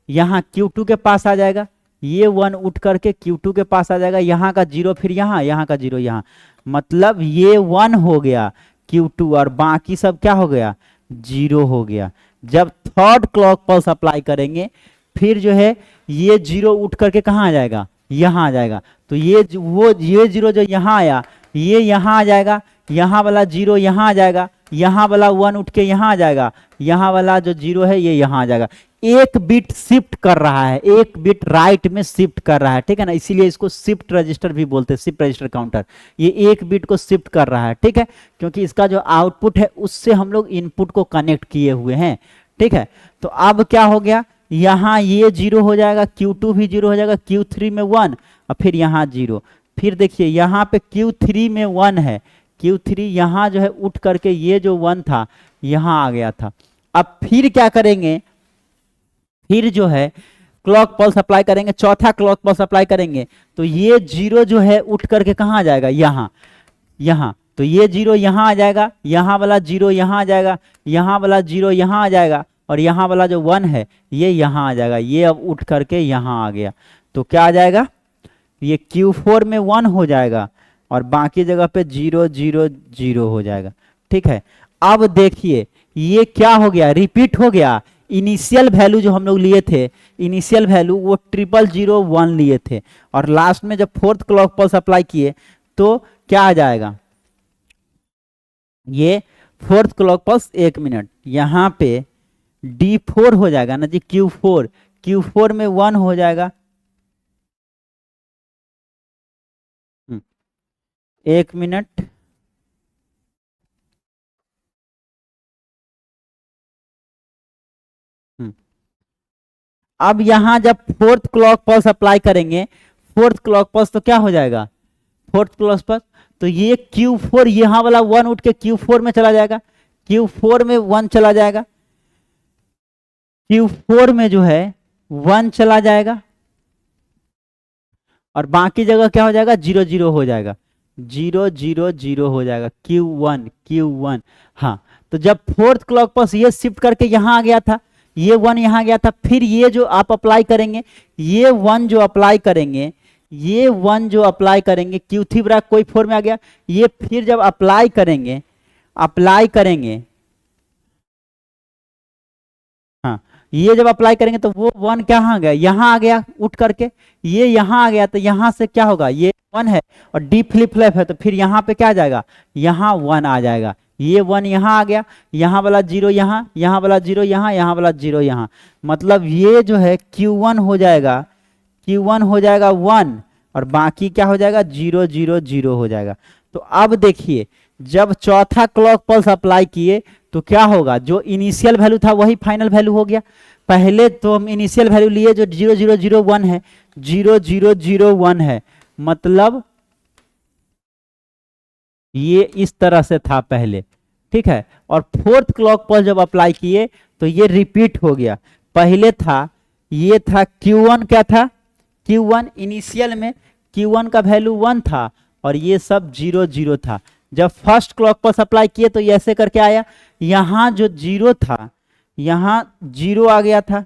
यहाँ Q2 के पास आ जाएगा, ये वन उठ करके Q2 के पास आ जाएगा। यहाँ का जीरो फिर यहाँ, यहाँ का जीरो यहाँ, मतलब ये वन हो गया Q2, और बाकी सब क्या हो गया? जीरो हो गया। जब थर्ड क्लॉक पल्स अप्लाई करेंगे फिर जो है ये जीरो उठ करके कहाँ आ जाएगा? यहाँ आ जाएगा। तो ये जीरो जो यहाँ आया ये यहाँ आ जाएगा, यहाँ वाला जीरो यहाँ आ जाएगा, यहाँ वाला वन उठ के यहाँ आ जाएगा, यहाँ वाला जो जीरो है ये यहाँ आ जाएगा। एक बिट शिफ्ट कर रहा है, एक बिट राइट में शिफ्ट कर रहा है। ठीक है ना, इसीलिए इसको शिफ्ट रजिस्टर भी बोलते हैं, शिफ्ट रजिस्टर काउंटर। ये एक बिट को शिफ्ट कर रहा है। ठीक है, क्योंकि इसका जो आउटपुट है उससे हम लोग इनपुट को कनेक्ट किए हुए हैं। ठीक है, तो अब क्या हो गया? यहाँ ये जीरो हो जाएगा, Q2 भी जीरो हो जाएगा, Q3 में 1, और फिर यहाँ जीरो। फिर देखिए यहाँ पे Q3 में 1 है, Q3 यहाँ जो है उठ करके ये जो 1 था यहाँ आ गया था। अब फिर क्या करेंगे? फिर जो है क्लॉक पल्स अप्लाई करेंगे, चौथा क्लॉक पल्स अप्लाई करेंगे, तो ये जीरो जो है उठ करके कहाँ आ जाएगा, यहाँ, यहाँ। तो ये जीरो यहाँ आ जाएगा, यहाँ वाला जीरो यहाँ आ जाएगा, यहाँ वाला जीरो यहाँ आ जाएगा, और यहाँ वाला जो 1 है ये यहाँ आ जाएगा। ये अब उठ करके यहाँ आ गया, तो क्या आ जाएगा, ये Q4 में 1 हो जाएगा और बाकी जगह पे 0 0 0 हो जाएगा। ठीक है, अब देखिए ये क्या हो गया, रिपीट हो गया। इनिशियल वैल्यू जो हम लोग लिए थे, इनिशियल वैल्यू वो 0001 लिए थे, और लास्ट में जब फोर्थ क्लॉक पल्स अप्लाई किए तो क्या आ जाएगा, ये फोर्थ क्लॉक पल्स 1 मिनट, यहाँ पे D4 हो जाएगा ना जी, Q4, Q4 में 1 हो जाएगा, 1 मिनट, अब यहां जब फोर्थ क्लॉक पल्स अप्लाई करेंगे, फोर्थ क्लॉक पल्स तो क्या हो जाएगा, फोर्थ क्लॉक पल्स, तो ये Q4 यहां वाला 1 उठ के Q4 में चला जाएगा, Q4 में 1 चला जाएगा, Q4 में जो है 1 चला जाएगा, और बाकी जगह क्या हो जाएगा, 0 0 हो जाएगा, 0 0 0 हो जाएगा, Q1 Q1। हाँ, तो जब फोर्थ क्लॉक पल्स ये शिफ्ट करके यहां आ गया था, ये 1 यहां गया था, फिर ये जो आप अप्लाई करेंगे, ये 1 जो अप्लाई करेंगे, ये 1 जो अप्लाई करेंगे, Q3 ब्रैक कोई 4 में आ गया, ये फिर जब अप्लाई करेंगे, अप्लाई करेंगे, हाँ, ये जब अप्लाई करेंगे तो वो 1 कहाँ गया, यहाँ आ गया उठ करके, ये यहाँ आ गया, तो यहाँ से क्या होगा, ये 1 है और D फ्लिप फ्लैप है, तो फिर यहाँ पे क्या आ जाएगा, यहाँ 1 आ जाएगा, ये 1 यहाँ आ गया, यहाँ वाला 0 यहाँ, यहाँ वाला 0 यहाँ, यहाँ वाला 0 यहाँ, मतलब ये जो है Q1 हो जाएगा, Q1 हो जाएगा 1, और बाकी क्या हो जाएगा, 0 0 0 हो जाएगा। तो अब देखिए जब चौथा क्लॉक पल्स अप्लाई किए तो क्या होगा, जो इनिशियल वैल्यू था वही फाइनल वैल्यू हो गया। पहले तो हम इनिशियल वैल्यू लिए जो 0 0 0 1 है, 0 0 0 1 है, मतलब ये इस तरह से था पहले। ठीक है, और फोर्थ क्लॉक पल्स जब अप्लाई किए तो ये रिपीट हो गया, पहले था ये था Q1, क्या था Q1 इनिशियल में, Q1 का वैल्यू 1 था और ये सब 0 0 था। जब फर्स्ट क्लॉक पल्स अप्लाई किए तो ये ऐसे करके आया, यहां जो 0 था यहां 0 आ गया था,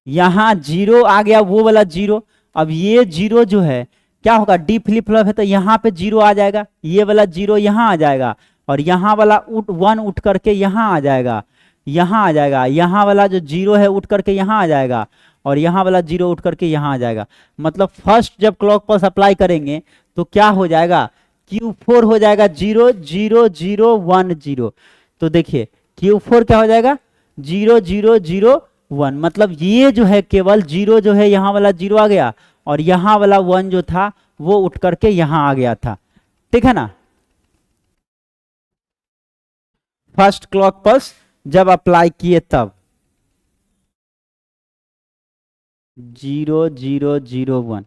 यहां 0 आ गया, वो वाला 0। अब ये 0 जो है क्या होगा, D फ्लिप फ्लॉप है तो यहाँ पे 0 आ जाएगा, ये वाला 0 यहाँ आ जाएगा, और यहाँ वाला 1 उठ करके यहाँ आ जाएगा, यहाँ आ जाएगा, यहाँ वाला जो 0 है उठ करके यहाँ आ जाएगा, और यहाँ वाला 0 उठ करके यहाँ आ जाएगा। मतलब फर्स्ट जब क्लॉक पल्स अप्लाई करेंगे तो क्या हो जाएगा, Q4 हो जाएगा 0 0 0 1 0। तो देखिए Q4 क्या हो जाएगा, 0 0 0 1, मतलब ये जो है केवल 0 जो है यहाँ वाला 0 आ गया, और यहाँ वाला 1 जो था वो उठ करके यहाँ आ गया था। ठीक है ना, फर्स्ट क्लॉक पल्स जब अप्लाई किए तब 0 0 0 1।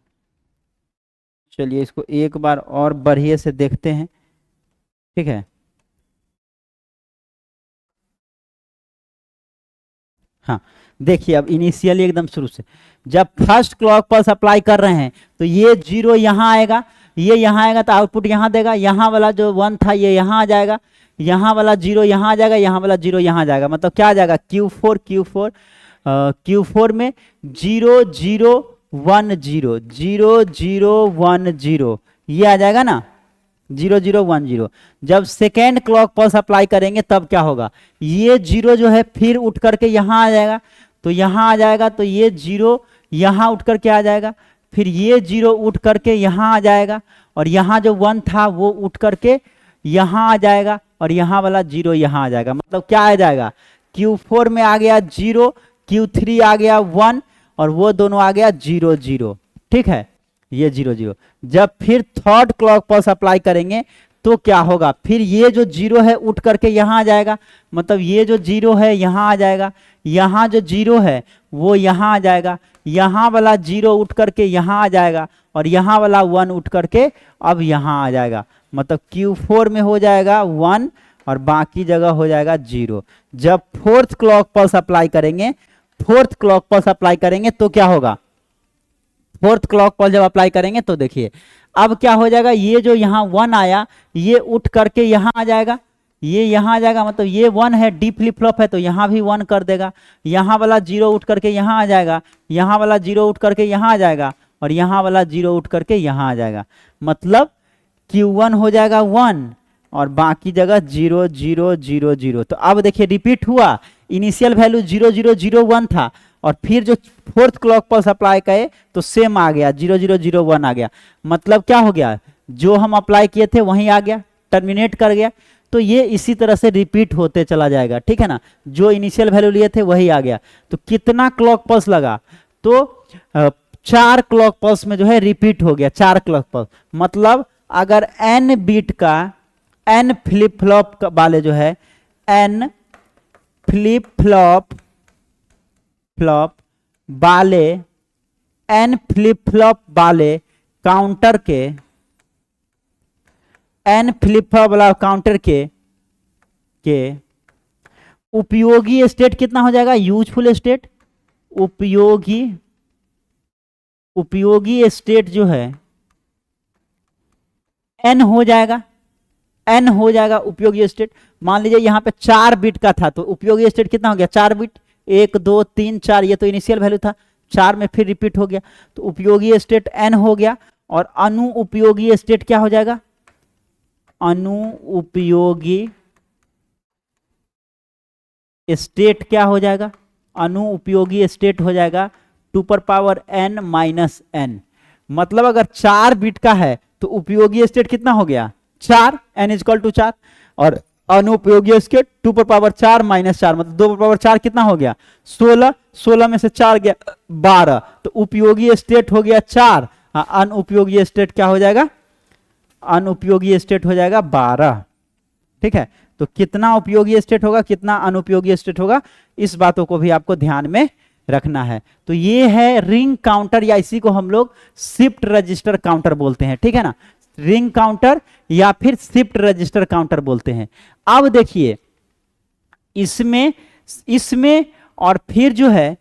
चलिए इसको एक बार और बढ़िया से देखते हैं। ठीक है, हाँ देखिए अब इनिशियली एकदम शुरू से जब फर्स्ट क्लॉक पल्स अप्लाई कर रहे हैं तो ये 0 यहाँ आएगा, ये यहाँ आएगा तो आउटपुट यहाँ देगा, यहाँ वाला जो 1 था ये यहाँ आ जाएगा, यहाँ वाला 0 यहाँ आ जाएगा, यहाँ वाला 0 यहाँ आ जाएगा, मतलब क्या आ जाएगा, Q4 Q4 Q4 में 0 0 1 0 0 0 1 0 ये आ जाएगा ना, 0 0 1 0। जब सेकेंड क्लॉक पल्स अप्लाई करेंगे तब क्या होगा, ये 0 जो है फिर उठ करके यहाँ आ जाएगा, तो यहाँ आ जाएगा, तो ये 0 यहाँ उठ करके आ जाएगा, फिर ये 0 उठ करके यहाँ आ जाएगा, और यहाँ जो 1 था वो उठ करके यहाँ आ जाएगा, और यहाँ वाला 0 यहाँ आ जाएगा, मतलब क्या आ जाएगा, Q4 में आ गया 0, Q3 आ गया 1, और वो दोनों आ गया 0 0। ठीक है, ये 0 0। जब फिर थर्ड क्लॉक पल्स अप्लाई करेंगे तो क्या होगा, फिर ये जो 0 है उठ करके यहाँ आ जाएगा, मतलब ये जो 0 है यहाँ आ जाएगा, यहाँ जो 0 है वो यहाँ आ जाएगा, यहाँ वाला 0 उठ करके यहाँ आ जाएगा, और यहाँ वाला 1 उठ करके अब यहाँ आ जाएगा, मतलब Q4 में हो जाएगा 1 और बाकी जगह हो जाएगा 0। जब फोर्थ क्लॉक पल्स अप्लाई करेंगे फोर्थ क्लॉक पल्स अप्लाई करेंगे तो क्या होगा, फोर्थ क्लॉक पल्स जब अप्लाई करेंगे तो देखिए अब क्या हो जाएगा, ये जो यहाँ 1 आया ये उठ करके यहाँ आ जाएगा, ये यहाँ आ जाएगा, मतलब ये 1 है, डी फ्लिप फ्लॉप है तो यहाँ भी 1 कर देगा, यहाँ वाला 0 उठ करके यहाँ आ जाएगा, यहाँ वाला 0 उठ करके यहाँ आ जाएगा, और यहाँ वाला 0 उठ करके यहाँ आ जाएगा, मतलब Q1 हो जाएगा 1 और बाकी जगह 0 0 0 0। तो अब देखिए रिपीट हुआ, इनिशियल वैल्यू 0 0 0 1 था और फिर जो फोर्थ क्लॉक पल्स अप्लाई करे तो सेम आ गया 0 0 0 1 आ गया, मतलब क्या हो गया, जो हम अप्लाई किए थे वहीं आ गया, टर्मिनेट कर गया। तो ये इसी तरह से रिपीट होते चला जाएगा, ठीक है ना, जो इनिशियल वैल्यू लिए थे वही आ गया। तो कितना क्लॉक पल्स लगा, तो 4 क्लॉक पल्स में जो है रिपीट हो गया, 4 क्लॉक पल्स, मतलब अगर n बीट का n फ्लिप फ्लॉप वाले जो है n फ्लिप फ्लॉप वाले n फ्लिप फ्लॉप वाले काउंटर के n फ्लिप फ्लॉप वाला काउंटर के उपयोगी स्टेट कितना हो जाएगा, यूजफुल स्टेट, उपयोगी स्टेट जो है n हो जाएगा, n हो जाएगा उपयोगी स्टेट। मान लीजिए यहाँ पे 4 बिट का था तो उपयोगी स्टेट कितना हो गया, 4 बिट, 1 2 3 4, ये तो इनिशियल वैल्यू था, 4 में फिर रिपीट हो गया, तो उपयोगी स्टेट n हो गया। और अनु उपयोगी स्टेट क्या हो जाएगा, अनु उपयोगी स्टेट क्या हो जाएगा, अनु उपयोगी स्टेट हो जाएगा 2n माइनस n, मतलब अगर 4 बिट का है तो उपयोगी स्टेट कितना हो गया 4, n इक्वल टू 4, और अनुपयोगी स्टेट 2 माइनस 4, मतलब 2 कितना हो गया 16, 16 में से 4 गया 12, तो उपयोगी स्टेट हो गया 4, अनुपयोगी स्टेट क्या हो जाएगा, अनुपयोगी स्टेट हो जाएगा 12, ठीक है। तो कितना उपयोगी स्टेट होगा, कितना अनुपयोगी स्टेट होगा, इस बातों को भी आपको ध्यान में रखना है। तो ये है रिंग काउंटर, या इसी को हम लोग शिफ्ट रजिस्टर काउंटर बोलते हैं, ठीक है ना, रिंग काउंटर या फिर शिफ्ट रजिस्टर काउंटर बोलते हैं। अब देखिए इसमें और फिर जो है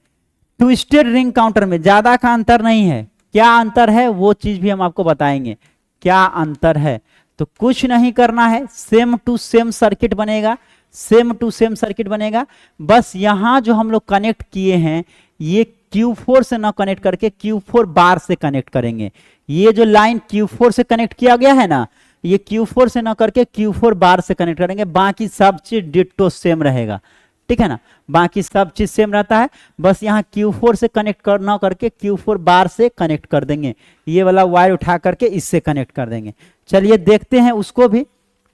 ट्विस्टेड रिंग काउंटर में ज्यादा का अंतर नहीं है, क्या अंतर है वो चीज भी हम आपको बताएंगे, क्या अंतर है। तो कुछ नहीं करना है, सेम टू सेम सर्किट बनेगा, सेम टू सेम सर्किट बनेगा, बस यहां जो हम लोग कनेक्ट किए हैं ये Q4 से ना कनेक्ट करके Q4 बार से कनेक्ट करेंगे। ये जो लाइन Q4 से कनेक्ट किया गया है ना, ये Q4 से ना करके Q4 बार से कनेक्ट करेंगे, बाकी सब चीज डिट्टो सेम रहेगा, ठीक है ना, बाकी सब चीज सेम रहता है, बस यहाँ Q4 से कनेक्ट ना करके Q4 बार से कनेक्ट कर देंगे, ये वाला वायर उठा करके इससे कनेक्ट कर देंगे। चलिए देखते हैं उसको भी,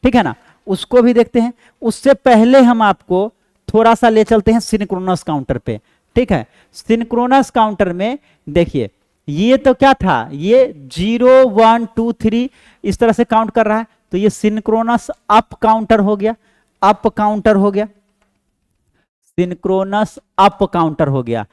ठीक है ना, उसको भी देखते हैं। उससे पहले हम आपको थोड़ा सा ले चलते हैं सिंक्रोनस काउंटर पे, ठीक है। सिंक्रोनस काउंटर में देखिए ये तो क्या था, ये 0 1 2 3 इस तरह से काउंट कर रहा है, तो ये सिंक्रोनस अप काउंटर हो गया, अप काउंटर हो गया, सिंक्रोनस अप काउंटर हो गया।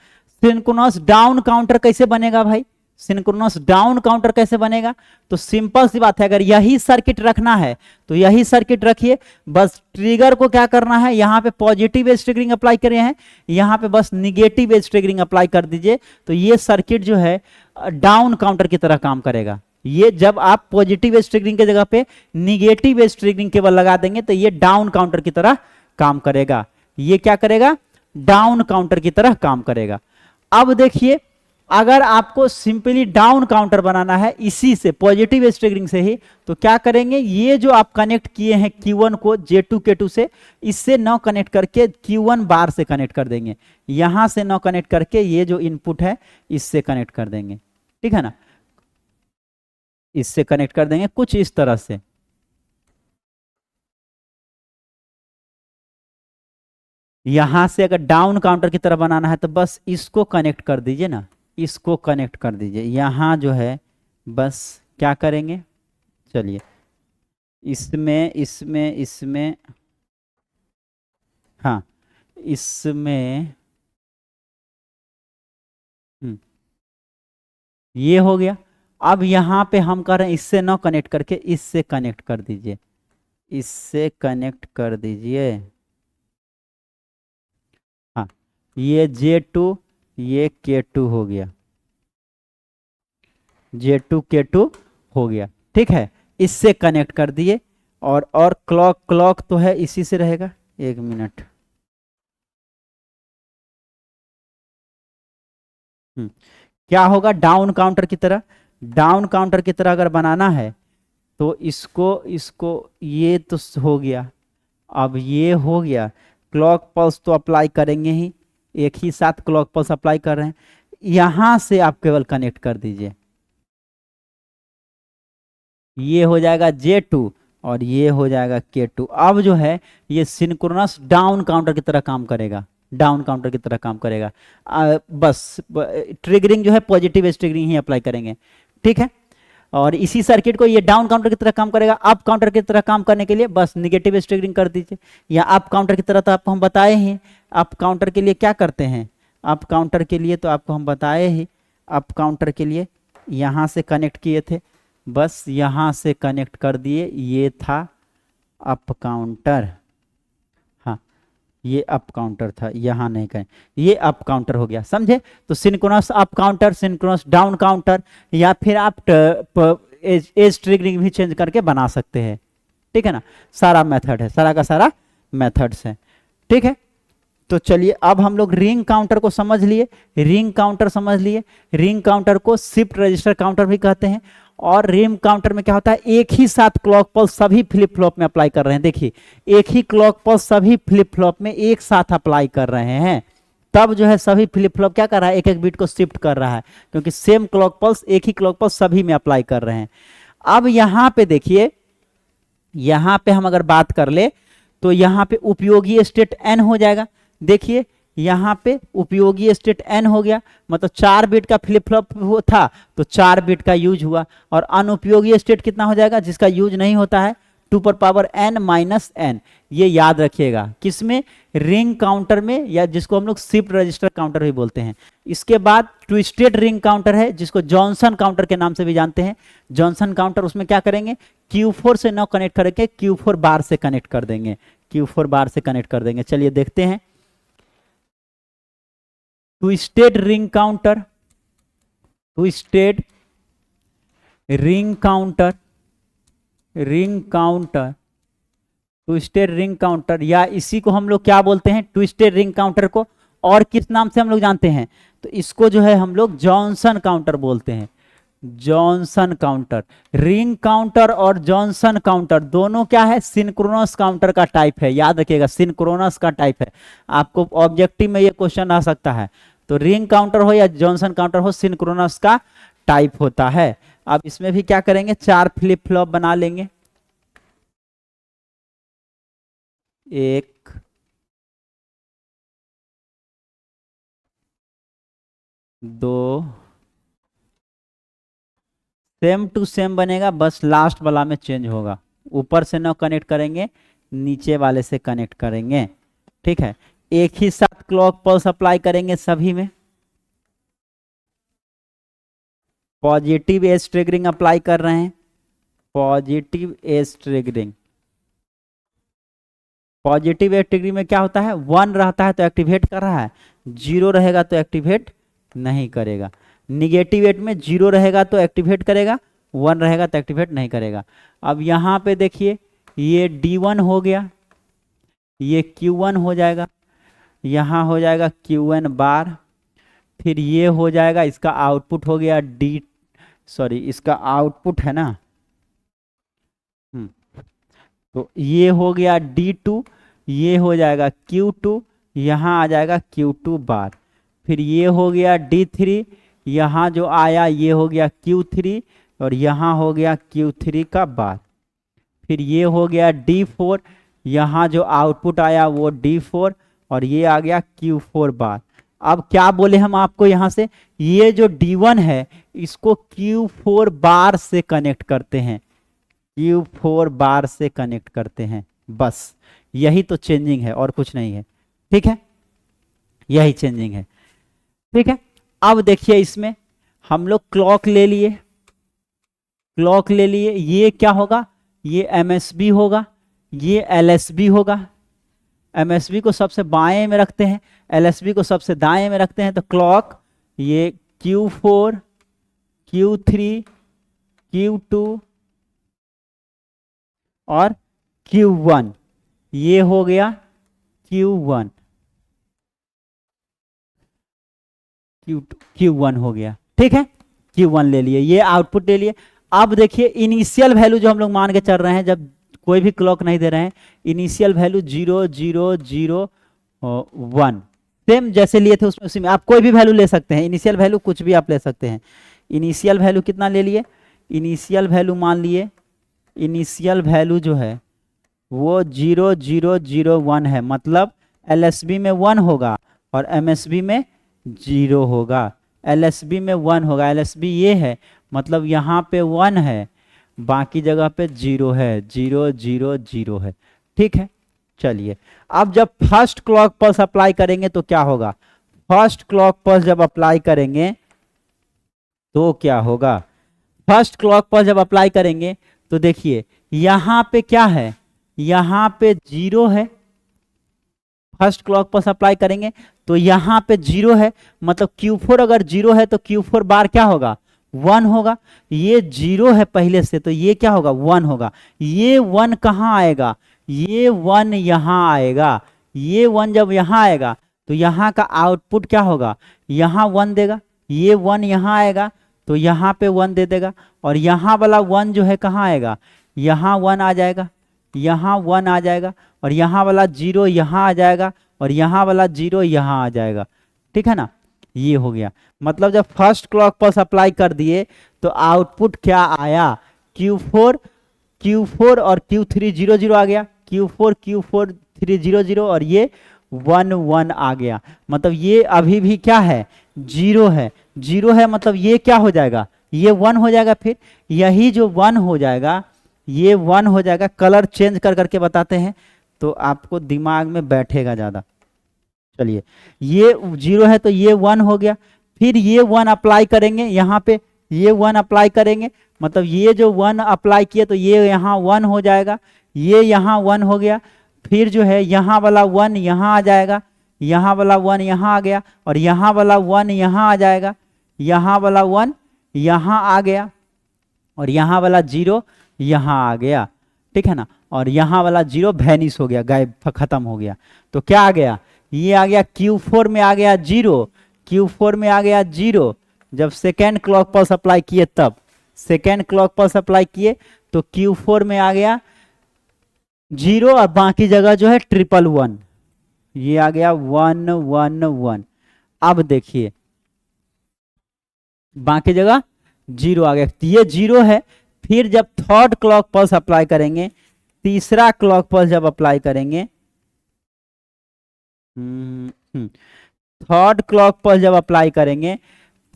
सिंक्रोनस डाउन काउंटर कैसे बनेगा भाई, सिंक्रोनस डाउन काउंटर कैसे बनेगा, तो सिंपल सी बात है, अगर यही सर्किट रखना है तो यही सर्किट रखिए, बस ट्रिगर को क्या करना है, यहाँ पे पॉजिटिव एज ट्रिगरिंग अप्लाई कर रहे हैं, यहाँ पे बस निगेटिव एज ट्रिगरिंग अप्लाई कर दीजिए, तो ये सर्किट जो है डाउन काउंटर की तरह काम करेगा। ये जब आप पॉजिटिव एज ट्रिगरिंग की जगह पे निगेटिव एज ट्रिगरिंग केवल लगा देंगे तो ये डाउन काउंटर की तरह काम करेगा, ये क्या करेगा, डाउन काउंटर की तरह काम करेगा। अब देखिए अगर आपको सिंपली डाउन काउंटर बनाना है इसी से पॉजिटिव एज ट्रिगरिंग से ही, तो क्या करेंगे, ये जो आप कनेक्ट किए हैं Q1 को J2 K2 से, इससे न कनेक्ट करके Q1 बार से कनेक्ट कर देंगे, यहां से न कनेक्ट करके ये जो इनपुट है इससे कनेक्ट कर देंगे, ठीक है ना, इससे कनेक्ट कर देंगे कुछ इस तरह से। यहां से अगर डाउन काउंटर की तरह बनाना है तो बस इसको कनेक्ट कर दीजिए ना, इसको कनेक्ट कर दीजिए, यहां जो है बस क्या करेंगे, चलिए इसमें इसमें इसमें हाँ इसमें ये हो गया। अब यहां पे हम कर रहे हैं इससे ना कनेक्ट करके इससे कनेक्ट कर दीजिए, इससे कनेक्ट कर दीजिए, हाँ ये J2 ये K2 हो गया, J2 K2 हो गया। ठीक है, इससे कनेक्ट कर दिए। और क्लॉक तो है इसी से रहेगा। 1 मिनट। क्या होगा, डाउन काउंटर की तरह, डाउन काउंटर की तरह अगर बनाना है तो इसको इसको ये तो हो गया, अब ये हो गया। क्लॉक पल्स तो अप्लाई करेंगे ही, एक ही साथ क्लॉक पल्स अप्लाई कर रहे हैं। यहां से आप केवल कनेक्ट कर दीजिए, ये हो जाएगा J2 और ये हो जाएगा K2। अब जो है ये सिंक्रोनस डाउन काउंटर की तरह काम करेगा, डाउन काउंटर की तरह काम करेगा। बस ट्रिगरिंग जो है पॉजिटिव एज ट्रिगरिंग ही अप्लाई करेंगे। ठीक है, और इसी सर्किट को ये डाउन काउंटर की तरह काम करेगा। अप काउंटर की तरह काम करने के लिए बस निगेटिव एज ट्रिगरिंग कर दीजिए, या अप काउंटर की तरह तो आपको हम बताए ही। अप काउंटर के लिए क्या करते हैं, अप काउंटर के लिए तो आपको हम बताए ही। अप काउंटर के लिए यहाँ से कनेक्ट किए थे, बस यहाँ से कनेक्ट कर दिए, ये था अप काउंटर। हाँ, ये अप काउंटर था, यहाँ नहीं करें, ये अप काउंटर हो गया, समझे। तो synchronous up counter, synchronous down counter, या फिर आप एज ट्रिगरिंग भी चेंज करके बना सकते हैं। ठीक है ना, सारा मेथड है, सारा का सारा मेथड्स है। ठीक है, तो चलिए अब हम लोग रिंग काउंटर को समझ लिए, रिंग काउंटर समझ लिए। रिंग काउंटर को शिफ्ट रजिस्टर काउंटर भी कहते हैं। और रिंग काउंटर में क्या होता है, एक ही साथ क्लॉक पल्स सभी फ्लिप फ्लॉप में अप्लाई कर रहे हैं। देखिए, एक ही क्लॉक पल्स सभी फ्लिप फ्लॉप में एक साथ अप्लाई कर रहे हैं, तब जो है सभी फ्लिप फ्लॉप क्या कर रहा है, एक एक बीट को शिफ्ट कर रहा है, क्योंकि सेम क्लॉक पल्स, एक ही क्लॉक पल्स सभी में अप्लाई कर रहे हैं। अब यहां पे देखिए, यहां पे हम अगर बात कर ले तो यहां पे उपयोगी स्टेट n हो जाएगा। देखिए यहां पे उपयोगी स्टेट n हो गया, मतलब 4 बिट का फ्लिप फ्लॉप था तो 4 बिट का यूज हुआ। और अनुपयोगी स्टेट कितना हो जाएगा, जिसका यूज नहीं होता है, 2 पर पावर n माइनस n। ये याद रखिएगा, किसमें, रिंग काउंटर में, या जिसको हम लोग शिफ्ट रजिस्टर काउंटर भी बोलते हैं। इसके बाद ट्विस्टेड रिंग काउंटर है, जिसको जॉनसन काउंटर के नाम से भी जानते हैं। जॉनसन काउंटर, उसमें क्या करेंगे, Q4 से न कनेक्ट करके Q4 बार से कनेक्ट कर देंगे, Q4 बार से कनेक्ट कर देंगे। चलिए देखते हैं। Twisted ring counter, twisted ring counter, ring counter, twisted ring counter, या इसी को हम लोग क्या बोलते हैं, ट्विस्टेड रिंग काउंटर को और किस नाम से हम लोग जानते हैं, तो इसको जो है हम लोग जॉनसन काउंटर बोलते हैं। जॉनसन काउंटर, रिंग काउंटर और जॉनसन काउंटर दोनों क्या है, सिंक्रोनस काउंटर का टाइप है। याद रखिएगा, सिंक्रोनस का टाइप है। आपको ऑब्जेक्टिव में ये क्वेश्चन आ सकता है, तो रिंग काउंटर हो या जॉनसन काउंटर हो, सिंक्रोनस का टाइप होता है। अब इसमें भी क्या करेंगे, 4 फ्लिप फ्लॉप बना लेंगे। 1 2, सेम टू सेम बनेगा, बस लास्ट वाला में चेंज होगा। ऊपर से न कनेक्ट करेंगे, नीचे वाले से कनेक्ट करेंगे। ठीक है, एक ही साथ क्लॉक पल्स अप्लाई करेंगे सभी में। पॉजिटिव एज ट्रिगरिंग अप्लाई कर रहे हैं, positive edge triggering. Positive edge triggering में क्या होता है, 1 रहता है तो एक्टिवेट कर रहा है, 0 रहेगा तो एक्टिवेट नहीं करेगा। निगेटिव एज में 0 रहेगा तो एक्टिवेट करेगा, 1 रहेगा तो एक्टिवेट नहीं करेगा। अब यहाँ पे देखिए, ये D1 हो गया, ये Q1 हो जाएगा, यहाँ हो जाएगा Qn बार, फिर ये हो जाएगा, इसका आउटपुट हो गया इसका आउटपुट है ना, तो ये हो गया D2, ये हो जाएगा Q2, यहाँ आ जाएगा Q2 बार, फिर ये हो गया D3, यहाँ जो आया ये हो गया Q3, और यहाँ हो गया Q3 का बार, फिर ये हो गया D4, यहाँ जो आउटपुट आया वो D4, और ये आ गया Q4 बार। अब क्या बोले हम आपको, यहाँ से ये जो D1 है इसको Q4 बार से कनेक्ट करते हैं, Q4 बार से कनेक्ट करते हैं, बस यही तो चेंजिंग है और कुछ नहीं है। ठीक है, यही चेंजिंग है। ठीक है, अब देखिए इसमें हम लोग क्लॉक ले लिए, क्लॉक ले लिए, ये क्या होगा, ये MSB होगा, ये LSB होगा। MSB को सबसे बाएं में रखते हैं, LSB को सबसे दाएं में रखते हैं, तो क्लॉक ये Q4, Q3, Q2 और Q1, ये हो गया Q1, Q1 हो गया, ठीक है। Q1 ले लिए, ये आउटपुट ले लिए। अब देखिए इनिशियल वैल्यू जो हम लोग मान के चल रहे हैं, जब कोई भी क्लॉक नहीं दे रहे हैं, इनिशियल वैल्यू 0 0 0 1 सेम जैसे लिए थे उसमें उसी में आप कोई भी वैल्यू ले सकते हैं। इनिशियल वैल्यू कुछ भी आप ले सकते हैं। इनिशियल वैल्यू कितना ले लिए, इनिशियल वैल्यू मान लिए, इनिशियल वैल्यू जो है वो 0 0 0 1 है, मतलब LSB में 1 होगा और MSB में 0 होगा। LSB में 1 होगा, LSB ये है, मतलब यहाँ पे 1 है, बाकी जगह पे 0 है, 0 0 0 है, ठीक है। चलिए अब जब फर्स्ट क्लॉक पल्स अप्लाई करेंगे तो क्या होगा, फर्स्ट क्लॉक पल्स जब अप्लाई करेंगे तो क्या होगा, फर्स्ट क्लॉक पल्स जब अप्लाई करेंगे तो देखिए यहाँ पे क्या है, यहाँ पे 0 है। फर्स्ट क्लॉक पल्स अप्लाई करेंगे तो यहाँ पे 0 है, मतलब Q4 अगर 0 है तो Q4 बार क्या होगा, 1 होगा। ये 0 है पहले से, तो ये क्या होगा, 1 होगा। ये 1 कहाँ आएगा, ये 1 यहाँ आएगा। ये 1 जब यहाँ आएगा तो यहाँ का आउटपुट क्या होगा, यहाँ 1 देगा। ये 1 यहाँ आएगा तो यहाँ पे 1 दे देगा, और यहाँ वाला 1 जो है कहाँ आएगा, यहाँ 1 आ जाएगा, यहाँ 1 आ जाएगा, और यहाँ वाला 0 यहाँ आ जाएगा, और यहाँ वाला 0 यहाँ आ जाएगा, ठीक है ना। ये हो गया, मतलब जब फर्स्ट क्लॉक पल्स अप्लाई कर दिए तो आउटपुट क्या आया, Q4 और Q3 0 0 आ गया, Q4 3 0 0 और ये 1 1 आ गया। मतलब ये अभी भी क्या है, 0 है, 0 है, मतलब ये क्या हो जाएगा, ये 1 हो जाएगा। फिर यही जो 1 हो जाएगा, ये 1 हो जाएगा। कलर चेंज कर करके बताते हैं तो आपको दिमाग में बैठेगा ज़्यादा। चलिए ये 0 है तो ये 1 हो गया, फिर ये 1 अप्लाई करेंगे यहाँ पे, ये 1 अप्लाई करेंगे, मतलब ये जो 1 अप्लाई किए तो ये यहाँ 1 हो जाएगा, ये यहाँ 1 हो गया। फिर जो है यहाँ वाला 1 यहाँ आ जाएगा, यहाँ वाला 1 यहाँ आ गया, और यहाँ वाला 1 यहाँ आ जाएगा, यहाँ वाला 1 यहाँ आ गया, और यहाँ वाला 0 यहाँ आ गया, ठीक है ना। और यहाँ वाला 0 वैनिश हो गया, गायब, खत्म हो गया। तो क्या आ गया, ये आ गया Q4 में आ गया 0, Q4 में आ गया 0। जब सेकेंड क्लॉक पल्स अप्लाई किए, तब सेकेंड क्लॉक पल्स अप्लाई किए तो Q4 में आ गया 0, और बाकी जगह जो है 111, ये आ गया 1 1 1। अब देखिए बाकी जगह 0 आ गया, ये 0 है। फिर जब थर्ड क्लॉक पल्स अप्लाई करेंगे, तीसरा क्लॉक पल्स जब अप्लाई करेंगे, थर्ड क्लॉक पल्स जब अप्लाई करेंगे,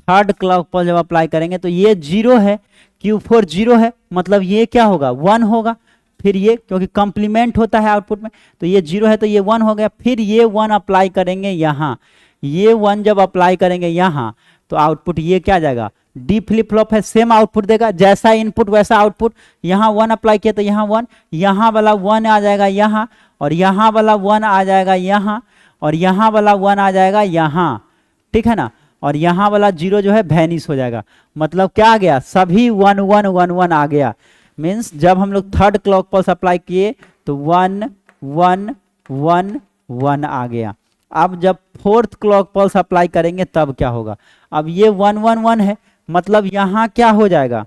थर्ड क्लॉक पल्स जब अप्लाई करेंगे तो ये 0 है, Q4 0 है, मतलब ये क्या होगा, 1 होगा। फिर ये क्योंकि कंप्लीमेंट होता है आउटपुट में, तो ये 0 है तो ये 1 हो गया। फिर ये 1 अप्लाई करेंगे यहाँ, ये 1 जब अप्लाई करेंगे यहाँ तो आउटपुट ये क्या आ जाएगा, डी फ्लिप फ्लॉप है, सेम आउटपुट देगा, जैसा इनपुट वैसा आउटपुट। यहाँ 1 अप्लाई किया तो यहाँ 1, यहाँ वाला 1 आ जाएगा यहाँ, और यहाँ वाला 1 आ जाएगा यहाँ, और यहाँ वाला 1 आ जाएगा यहाँ, ठीक है ना। और यहाँ वाला 0 जो है वैनिश हो जाएगा। मतलब क्या आ गया, सभी 1 1 1 1 आ गया। मीन्स जब हम लोग थर्ड क्लॉक पल्स अप्लाई किए तो 1 1 1 1 आ गया। अब जब फोर्थ क्लॉक पल्स अप्लाई करेंगे तब क्या होगा, अब ये 1 1 1 है, मतलब यहाँ क्या हो जाएगा,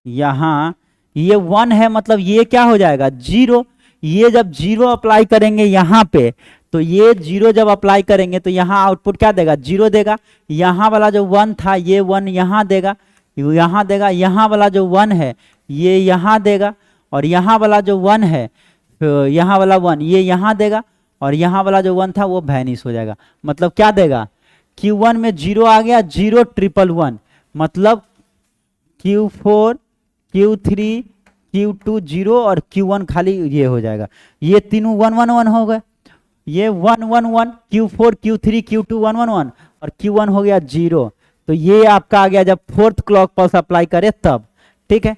यहाँ ये 1 है, मतलब ये क्या हो जाएगा, 0। ये जब 0 अप्लाई करेंगे यहाँ पे, तो ये 0 जब अप्लाई करेंगे तो यहाँ आउटपुट क्या देगा, 0 देगा। यहाँ वाला जो 1 था ये 1 यहाँ देगा, यहाँ देगा। यहाँ वाला जो 1 है ये यहाँ देगा, और यहाँ वाला जो 1 है, यहाँ वाला 1 ये यहाँ देगा, और यहाँ वाला जो 1 था वो वैनिश हो जाएगा। मतलब क्या देगा, Q1 में 0 आ गया, 0 1 1 1, मतलब Q4 Q3 Q2 0 और Q1 खाली ये हो जाएगा। ये तीनों 1 1 1 हो गए, ये 1 1 1, Q4 Q3 Q2 1 1 1, और Q1 हो गया 0। तो ये आपका आ गया जब फोर्थ क्लॉक पल्स अप्लाई करे तब, ठीक है।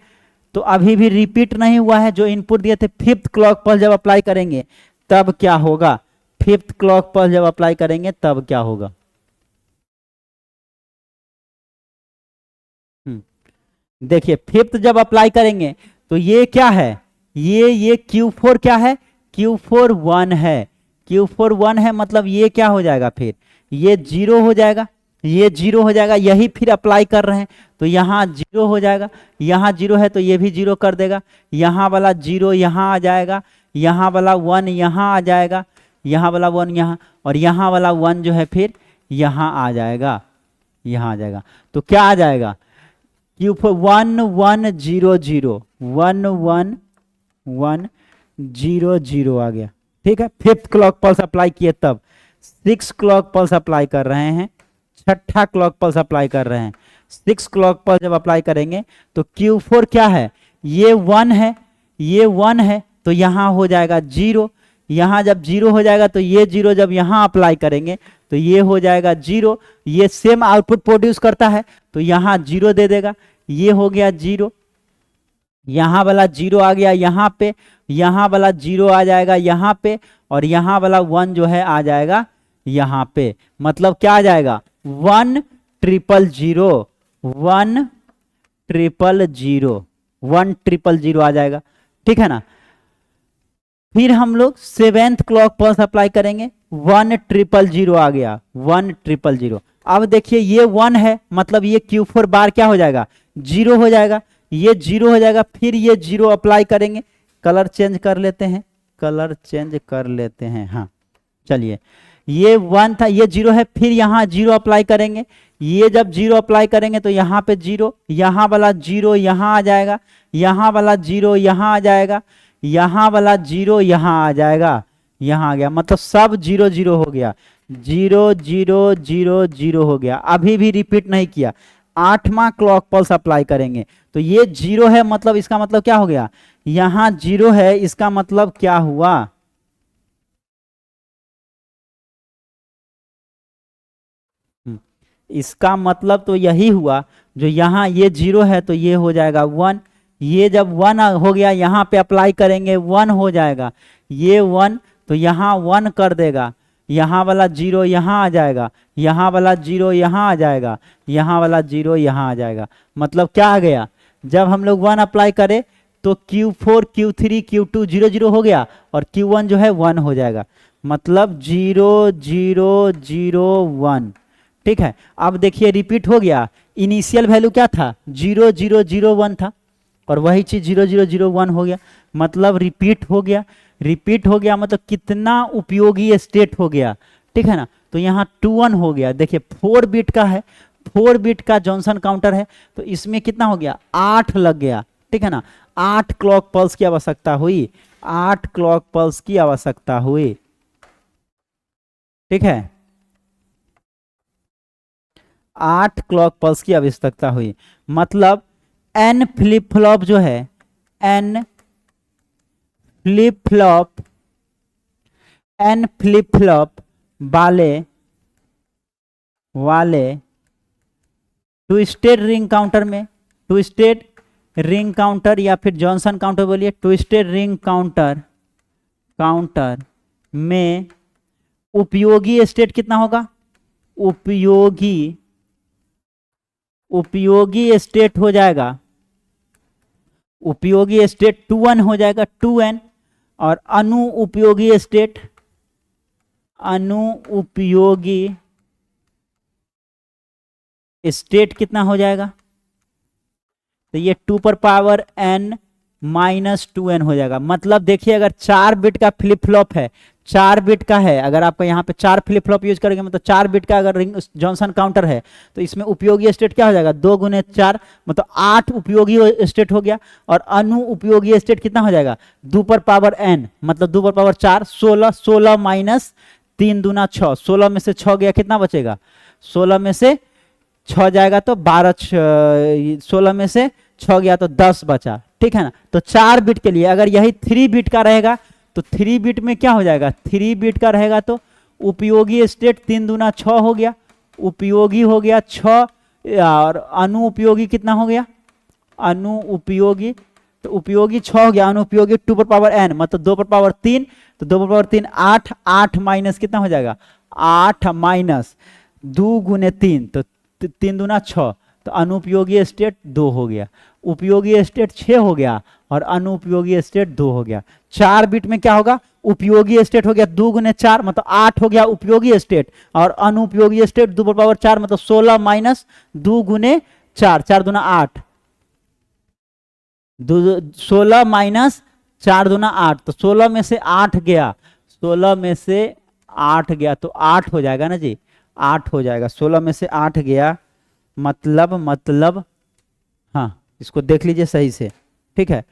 तो अभी भी रिपीट नहीं हुआ है। जो इनपुट दिए थे फिफ्थ क्लॉक पल्स जब अप्लाई करेंगे तब क्या होगा, फिफ्थ क्लॉक पल्स जब अप्लाई करेंगे तब क्या होगा। देखिए फिफ्थ जब अप्लाई करेंगे तो ये क्या है, ये Q4 क्या है, Q4 1 है, Q4 1 है, मतलब ये क्या हो जाएगा, फिर ये 0 हो जाएगा, ये 0 हो जाएगा, यही फिर अप्लाई कर रहे हैं तो यहाँ 0 हो जाएगा, यहाँ 0 है तो ये भी 0 कर देगा, यहाँ वाला 0 यहाँ आ जाएगा, यहाँ वाला 1 यहाँ आ जाएगा, यहाँ वाला 1 यहाँ, और यहाँ वाला 1 जो है फिर यहाँ आ जाएगा, यहाँ आ जाएगा। तो क्या आ जाएगा, Q4 1 1 0 0 1 1 1 0 0 आ गया। ठीक है, फिफ्थ क्लॉक पल्स अप्लाई किए तब, सिक्स क्लॉक पल्स अप्लाई कर रहे हैं, छठा क्लॉक पल्स अप्लाई कर रहे हैं, सिक्स क्लॉक पल्स जब अप्लाई करेंगे तो Q4 क्या है, ये 1 है, ये 1 है तो यहाँ हो जाएगा 0, यहाँ जब 0 हो जाएगा तो ये 0 जब यहाँ अप्लाई करेंगे तो ये हो जाएगा 0, ये सेम आउटपुट प्रोड्यूस करता है तो यहाँ 0 दे देगा, ये हो गया 0, यहाँ वाला 0 आ गया यहाँ पे, यहाँ वाला 0 आ जाएगा यहाँ पे, और यहाँ वाला 1 जो है आ जाएगा यहाँ पे। मतलब क्या आ जाएगा, 1 0 0 1 0 0 1 0 0 आ जाएगा। ठीक है ना। फिर हम लोग सेवेंथ क्लॉक पल्स अप्लाई करेंगे, 1 0 0 आ गया, 1 0 0। अब देखिए ये 1 है, मतलब ये Q4 बार क्या हो जाएगा, 0 हो जाएगा, ये 0 हो जाएगा, फिर ये 0 अप्लाई करेंगे, कलर चेंज कर लेते हैं, कलर चेंज कर लेते हैं, हाँ चलिए, ये 1 था, ये 0 है, फिर यहाँ 0 अप्लाई करेंगे, ये जब 0 अप्लाई करेंगे तो यहाँ पे 0, यहाँ वाला 0 यहाँ आ जाएगा, यहाँ वाला 0 यहाँ आ जाएगा, यहाँ वाला 0 यहाँ आ जाएगा, यहाँ आ गया, मतलब सब 0 0 हो गया, 0 0 0 0 हो गया। अभी भी रिपीट नहीं किया, आठवां क्लॉक पल्स अप्लाई करेंगे तो ये 0 है, मतलब इसका मतलब क्या हो गया, यहाँ 0 है, इसका मतलब क्या हुआ, इसका मतलब तो यही हुआ, जो यहाँ ये 0 है तो ये हो जाएगा 1, ये जब 1 हो गया यहाँ पे अप्लाई करेंगे 1 हो जाएगा, ये 1 तो यहाँ 1 कर देगा, यहाँ वाला 0 यहाँ आ जाएगा, यहाँ वाला 0 यहाँ आ जाएगा, यहाँ वाला 0 यहाँ आ जाएगा। मतलब क्या आ गया, जब हम लोग 1 अप्लाई करें तो Q4 Q3 Q2 0 0 हो गया, और Q1 जो है 1 हो जाएगा, मतलब 0 0 0 1। ठीक है, अब देखिए रिपीट हो गया, इनिशियल वैल्यू क्या था, 0 0 0 1 था, और वही चीज 0 0 0 1 हो गया, मतलब रिपीट हो गया, रिपीट हो गया मतलब कितना उपयोगी स्टेट हो गया। ठीक है ना, तो यहाँ 2 1 हो गया। देखिए 4 बिट का है, 4 बिट का जॉनसन काउंटर है, तो इसमें कितना हो गया, 8 लग गया। ठीक है ना, 8 क्लॉक पल्स की आवश्यकता हुई, 8 क्लॉक पल्स की आवश्यकता हुई। ठीक है, 8 क्लॉक पल्स की आवश्यकता हुई, मतलब n फ्लिप फ्लॉप जो है, n फ्लिप फ्लॉप वाले टू स्टेट रिंग काउंटर में, टू स्टेट रिंग काउंटर या फिर जॉनसन काउंटर बोलिए, टू स्टेट रिंग काउंटर में उपयोगी स्टेट कितना होगा, उपयोगी स्टेट हो जाएगा, उपयोगी स्टेट 2 1 हो जाएगा, 2n, और अनुपयोगी स्टेट कितना हो जाएगा, तो ये 2 पर पावर n माइनस 2n हो जाएगा। मतलब देखिए अगर 4 बिट का फ्लिप फ्लॉप है, 4 बिट का है, अगर आपका यहाँ पे 4 फ्लिप फ्लॉप यूज करेंगे, मतलब 4 बिट का अगर रिंग जॉनसन काउंटर है, तो इसमें उपयोगी स्टेट क्या हो जाएगा, 2 गुने 4, मतलब 8 उपयोगी स्टेट हो गया, और अनुपयोगी स्टेट कितना हो जाएगा, 2 पर पावर n, मतलब 2 पर पावर 4, 16, 16 माइनस 3 दूना 6, 16 में से 6 गया, कितना बचेगा, 16 में से 6 जाएगा तो 12, 16 में से 6 गया तो 10 बचा। ठीक है ना, तो 4 बिट के लिए अगर यही 3 बिट का रहेगा तो 3 बिट में क्या हो जाएगा, 3 बिट का रहेगा तो उपयोगी स्टेट 3 दूना 6 हो गया, उपयोगी हो गया 6, और अनुपयोगी कितना हो गया, अनुपयोगी तो उपयोगी 6 हो गया, अनुपयोगी 2 पर पावर n मतलब 2 पर पावर 3, तो 2 पर पावर 3 8, 8 माइनस कितना हो जाएगा 8 माइनस 2 गुने 3 तो 3 दूना 6, तो अनुपयोगी स्टेट 2 हो गया, उपयोगी स्टेट 6 हो गया और अनुपयोगी स्टेट 2 हो गया। 4 बिट में क्या होगा, उपयोगी स्टेट हो गया 2 गुने 4 मतलब 8 हो गया उपयोगी स्टेट, और अनुपयोगी स्टेट 2 पर पावर 4 मतलब 16 माइनस 2 गुने 4, 4 दूना 8, 16 माइनस 4 दूना 8, तो 16 में से 8 गया, 16 में से 8 गया तो 8 हो जाएगा ना जी, 8 हो जाएगा, 16 में से 8 गया मतलब हाँ इसको देख लीजिए सही से, ठीक है।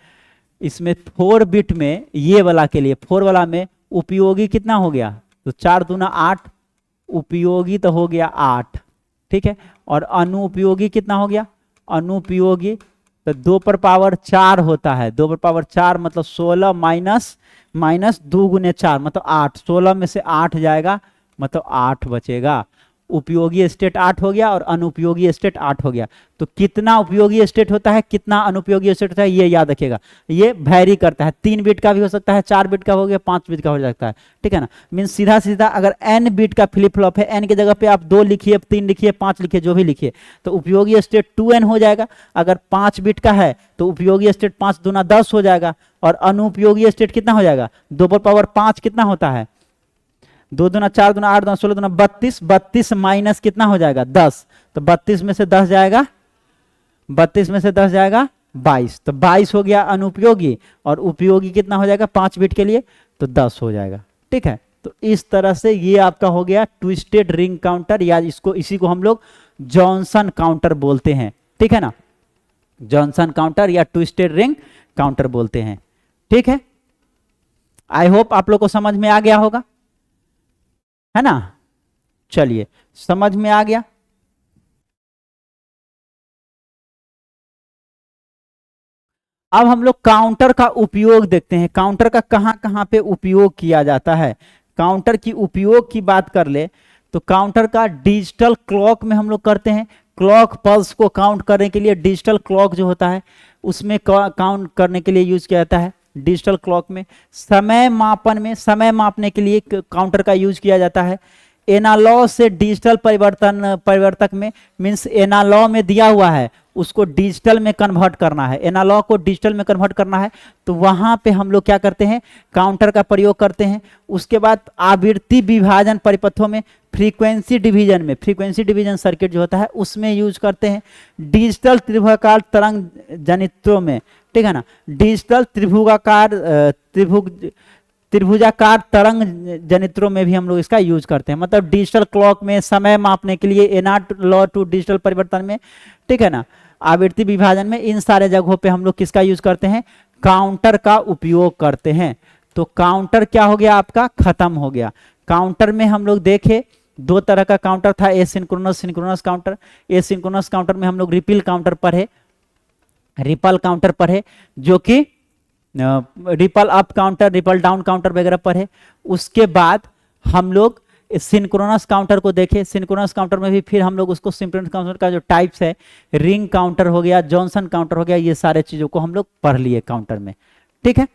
इसमें 4 बिट में ये वाला के लिए 4 वाला में उपयोगी कितना हो गया, तो 4 दूना 8, उपयोगी तो हो गया 8, ठीक है, और अनुपयोगी कितना हो गया, अनुपयोगी तो 2 पर पावर 4 होता है, 2 पर पावर 4 मतलब 16 माइनस 2 गुने 4 मतलब 8, 16 में से 8 जाएगा मतलब 8 बचेगा। उपयोगी स्टेट 8 हो गया और अनुपयोगी स्टेट 8 हो गया। तो कितना उपयोगी स्टेट होता है, कितना अनुपयोगी स्टेट होता है, ये याद रखिएगा। ये वैरी करता है, 3 बिट का भी हो सकता है, 4 बिट का हो गया, 5 बिट का हो सकता है, ठीक है ना। मीन सीधा सीधा अगर n बिट का फ्लिप फ्लॉप है, n की जगह पे आप 2 लिखिए, 3 लिखिए, 5 लिखिए, जो भी लिखिए, तो उपयोगी स्टेट 2n हो जाएगा। अगर 5 बिट का है तो उपयोगी स्टेट 5 दूना 10 हो जाएगा, और अनुपयोगी स्टेट कितना हो जाएगा, 2 पर पावर 5 कितना होता है, 2 दूना 4 दूना 8 दूना 16 दूना 32, 32 माइनस कितना हो जाएगा 10, तो 32 में से 10 जाएगा, 32 में से 10 जाएगा 22, तो 22 हो गया अनुपयोगी, और उपयोगी कितना हो जाएगा 5 बिट के लिए, तो 10 हो जाएगा, ठीक है। तो इस तरह से ये आपका हो गया ट्विस्टेड रिंग काउंटर, या इसी को हम लोग जॉनसन काउंटर बोलते हैं, ठीक है ना, जॉनसन काउंटर या ट्विस्टेड रिंग काउंटर बोलते हैं, ठीक है। आई होप आप लोग को समझ में आ गया होगा, है ना। चलिए समझ में आ गया। अब हम लोग काउंटर का उपयोग देखते हैं, काउंटर का कहां कहां पे उपयोग किया जाता है। काउंटर की उपयोग की बात कर ले तो काउंटर का डिजिटल क्लॉक में हम लोग करते हैं। क्लॉक पल्स को काउंट करने के लिए डिजिटल क्लॉक जो होता है उसमें काउंट करने के लिए यूज किया जाता है। डिजिटल क्लॉक में समय मापन में, समय मापने के लिए काउंटर का यूज किया जाता है। एनालॉग से डिजिटल परिवर्तक में, मीन्स एनालॉग में दिया हुआ है उसको डिजिटल में कन्वर्ट करना है, एनालॉग को डिजिटल में कन्वर्ट करना है, तो वहां पे हम लोग क्या करते हैं, काउंटर का प्रयोग करते हैं। उसके बाद आवृत्ति विभाजन परिपथों में, फ्रीक्वेंसी डिवीजन में, फ्रीक्वेंसी डिवीजन सर्किट जो होता है उसमें यूज करते हैं। डिजिटल त्रिभुजाकार तरंग जनित्रों में, ठीक है ना, डिजिटल त्रिभुजाकार तरंग जनित्रों में भी हम लोग इसका यूज करते हैं। मतलब डिजिटल क्लॉक में समय मापने के लिए, एनालॉग टू डिजिटल परिवर्तन में, ठीक है ना, आवृत्ति विभाजन में, इन सारे जगहों पे हम लोग किसका यूज करते हैं, काउंटर का उपयोग करते हैं। तो काउंटर क्या हो गया आपका, खत्म हो गया। काउंटर में हम लोग देखे 2 तरह का काउंटर था, asynchronous, synchronous counter. Asynchronous counter में हम लोग रिपल काउंटर पढ़े, रिपल काउंटर पढ़े, जो कि ripple up counter, ripple down counter वगैरह पढ़े। उसके बाद हम लोग सिंक्रोनस काउंटर को देखे। सिंक्रोनस काउंटर में भी फिर हम लोग उसको सिंक्रोनस काउंटर का जो टाइप्स है, रिंग काउंटर हो गया, जॉनसन काउंटर हो गया, ये सारे चीजों को हम लोग पढ़ लिए काउंटर में, ठीक है।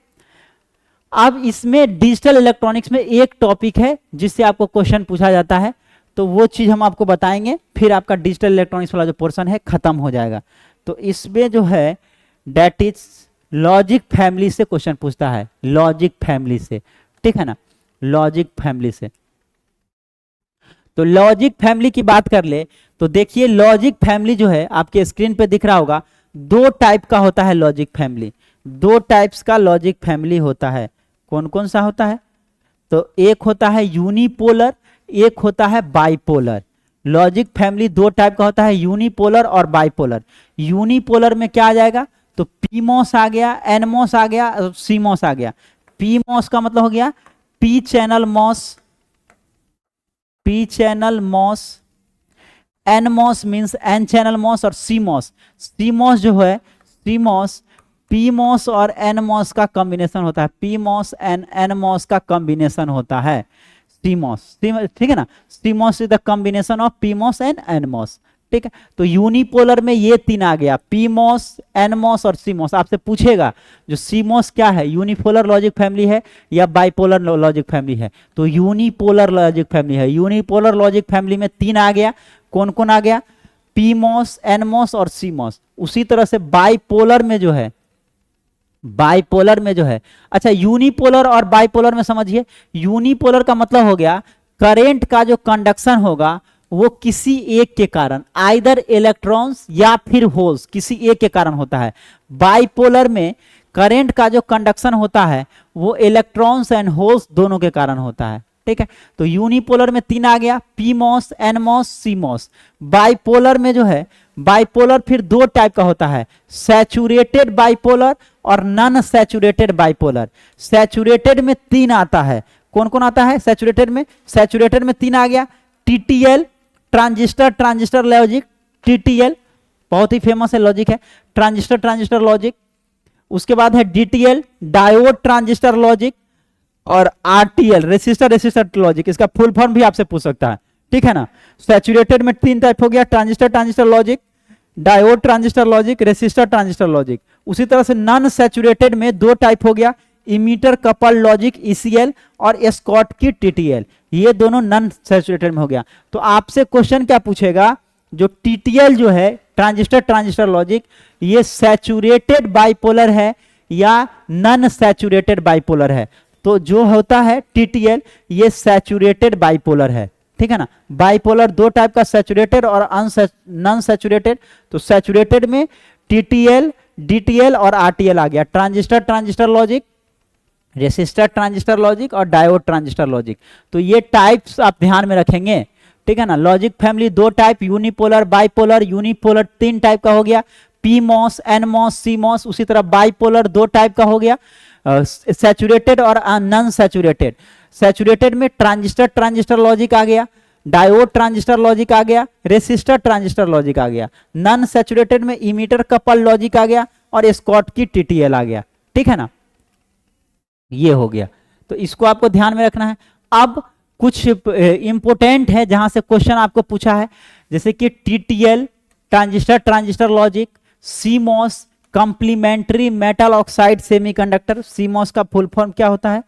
अब इसमें डिजिटल इलेक्ट्रॉनिक्स में एक टॉपिक है जिससे आपको क्वेश्चन पूछा जाता है, तो वो चीज हम आपको बताएंगे, फिर आपका डिजिटल इलेक्ट्रॉनिक्स वाला जो पोर्शन है खत्म हो जाएगा। तो इसमें जो है दैट इज लॉजिक फैमिली से क्वेश्चन पूछता है, लॉजिक फैमिली से, ठीक है ना, लॉजिक फैमिली से। तो लॉजिक फैमिली की बात कर ले तो देखिए, लॉजिक फैमिली जो है आपके स्क्रीन पे दिख रहा होगा, 2 टाइप का होता है लॉजिक फैमिली। 2 टाइप्स का लॉजिक फैमिली होता है। कौन कौन सा होता है, तो एक होता है यूनिपोलर, एक होता है बाइपोलर। लॉजिक फैमिली 2 टाइप का होता है, यूनिपोलर और बाइपोलर। यूनिपोलर में क्या आ जाएगा, तो पीमॉस आ गया, एनमॉस आ गया, सीमॉस आ गया। पीमॉस का मतलब हो गया P channel MOS, P channel MOS, NMOS means N channel MOS, और सीमॉस, सीमॉस जो है, सीमॉस पीमॉस और एनमॉस का कॉम्बिनेशन होता है, पीमॉस एंड एनमॉस का कॉम्बिनेशन होता है सीमॉस, ठीक है ना। CMOS is the combination of PMOS and NMOS, ठीक है। तो यूनिपोलर में ये तीन आ गया, पीमॉस, एनमॉस और सीमॉस। आपसे पूछेगा जो सीमॉस क्या है, यूनिपोलर लॉजिक फैमिली है या बाइपोलर लॉजिक फैमिली है, तो यूनिपोलर लॉजिक फैमिली है। यूनिपोलर लॉजिक फैमिली में तीन आ गया, कौन कौन आ गया, पीमॉस, एनमॉस और सीमॉस। उसी तरह से बाइपोलर में जो है, बाइपोलर में जो है, अच्छा यूनिपोलर और बाइपोलर में समझिए, यूनिपोलर का मतलब हो गया करंट का जो कंडक्शन होगा वो किसी एक के कारण, आइदर इलेक्ट्रॉन्स या फिर होल्स, किसी एक के कारण होता है। बाइपोलर में करंट का जो कंडक्शन होता है वो इलेक्ट्रॉन्स एंड होल्स दोनों के कारण होता है, ठीक है। तो यूनिपोलर में तीन आ गया, पीमॉस, एनमॉस, सीमॉस। बाइपोलर में जो है, बाइपोलर फिर दो टाइप का होता है, सैचुरेटेड बाइपोलर और नॉन सैचुरेटेड बाइपोलर। सैचुरेटेड में तीन आता है, कौन कौन आता है सैचुरेटेड में, सैचुरेटेड में तीन आ गया, TTL, transistor transistor logic, TTL बहुत ही फेमस है लॉजिक है, ट्रांजिस्टर ट्रांजिस्टर लॉजिक। उसके बाद है डीटीएल, डायोड ट्रांजिस्टर लॉजिक, और आरटीएल, रेसिस्टर रेसिस्टर लॉजिक। इसका फुल फॉर्म भी आपसे पूछ सकता है, ठीक है ना। सैचुरेटेड में तीन टाइप हो गया, transistor transistor logic, diode transistor logic, resistor transistor logic. उसी तरह से नॉन सैचुरेटेड में दो टाइप हो गया, इमीटर कपल लॉजिक ईसीएल और स्कॉटकी टीटीएल, ये दोनों नॉन सैचुरेटेड में हो गया। तो आपसे क्वेश्चन क्या पूछेगा, जो टीटीएल जो है ट्रांजिस्टर ट्रांजिस्टर लॉजिक, ये सैचुरेटेड बाइपोलर है या नॉन सैचुरेटेड बाइपोलर है। तो जो होता है टीटीएल ये सैचुरेटेड बाइपोलर है, ठीक है ना। बाइपोलर दो टाइप का, सैचुरेटेड और नॉन सैचुरेटेड। तो सैचुरेटेड में टीटीएल, डीटीएल और आरटीएल आ गया, transistor transistor logic, resistor transistor logic और डायोड ट्रांजिस्टर लॉजिक। तो ये टाइप्स आप ध्यान में रखेंगे, ठीक है ना। लॉजिक फैमिली दो टाइप, यूनिपोलर बाइपोलर। यूनिपोलर तीन टाइप का हो गया, पीमॉस, एनमॉस, सीमॉस। उसी तरह बाइपोलर दो टाइप का हो गया, सैचुरेटेड और नॉन सैचुरेटेड। सैचुरेटेड में ट्रांजिस्टर ट्रांजिस्टर लॉजिक आ गया, डायोड ट्रांजिस्टर लॉजिक आ गया, रेसिस्टर ट्रांजिस्टर लॉजिक आ गया। नॉन सैचुरेटेड में इमीटर कपल लॉजिक आ गया और स्कॉटकी टीटीएल आ गया, ठीक है ना। ये हो गया, तो इसको आपको ध्यान में रखना है। अब कुछ इंपोर्टेंट है जहां से क्वेश्चन आपको पूछा है, जैसे कि TTL transistor transistor logic, CMOS complementary metal oxide semiconductor. CMOS का फुल फॉर्म क्या होता है,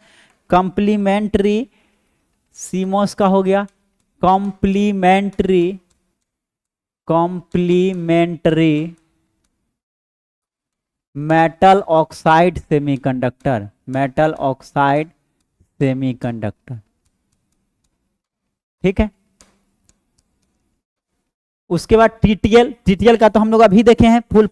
कंप्लीमेंट्री, सीमॉस का हो गया complementary metal oxide semiconductor, metal oxide semiconductor, ठीक है। उसके बाद टीटीएल, टीटीएल का तो हम लोग अभी देखे हैं फुल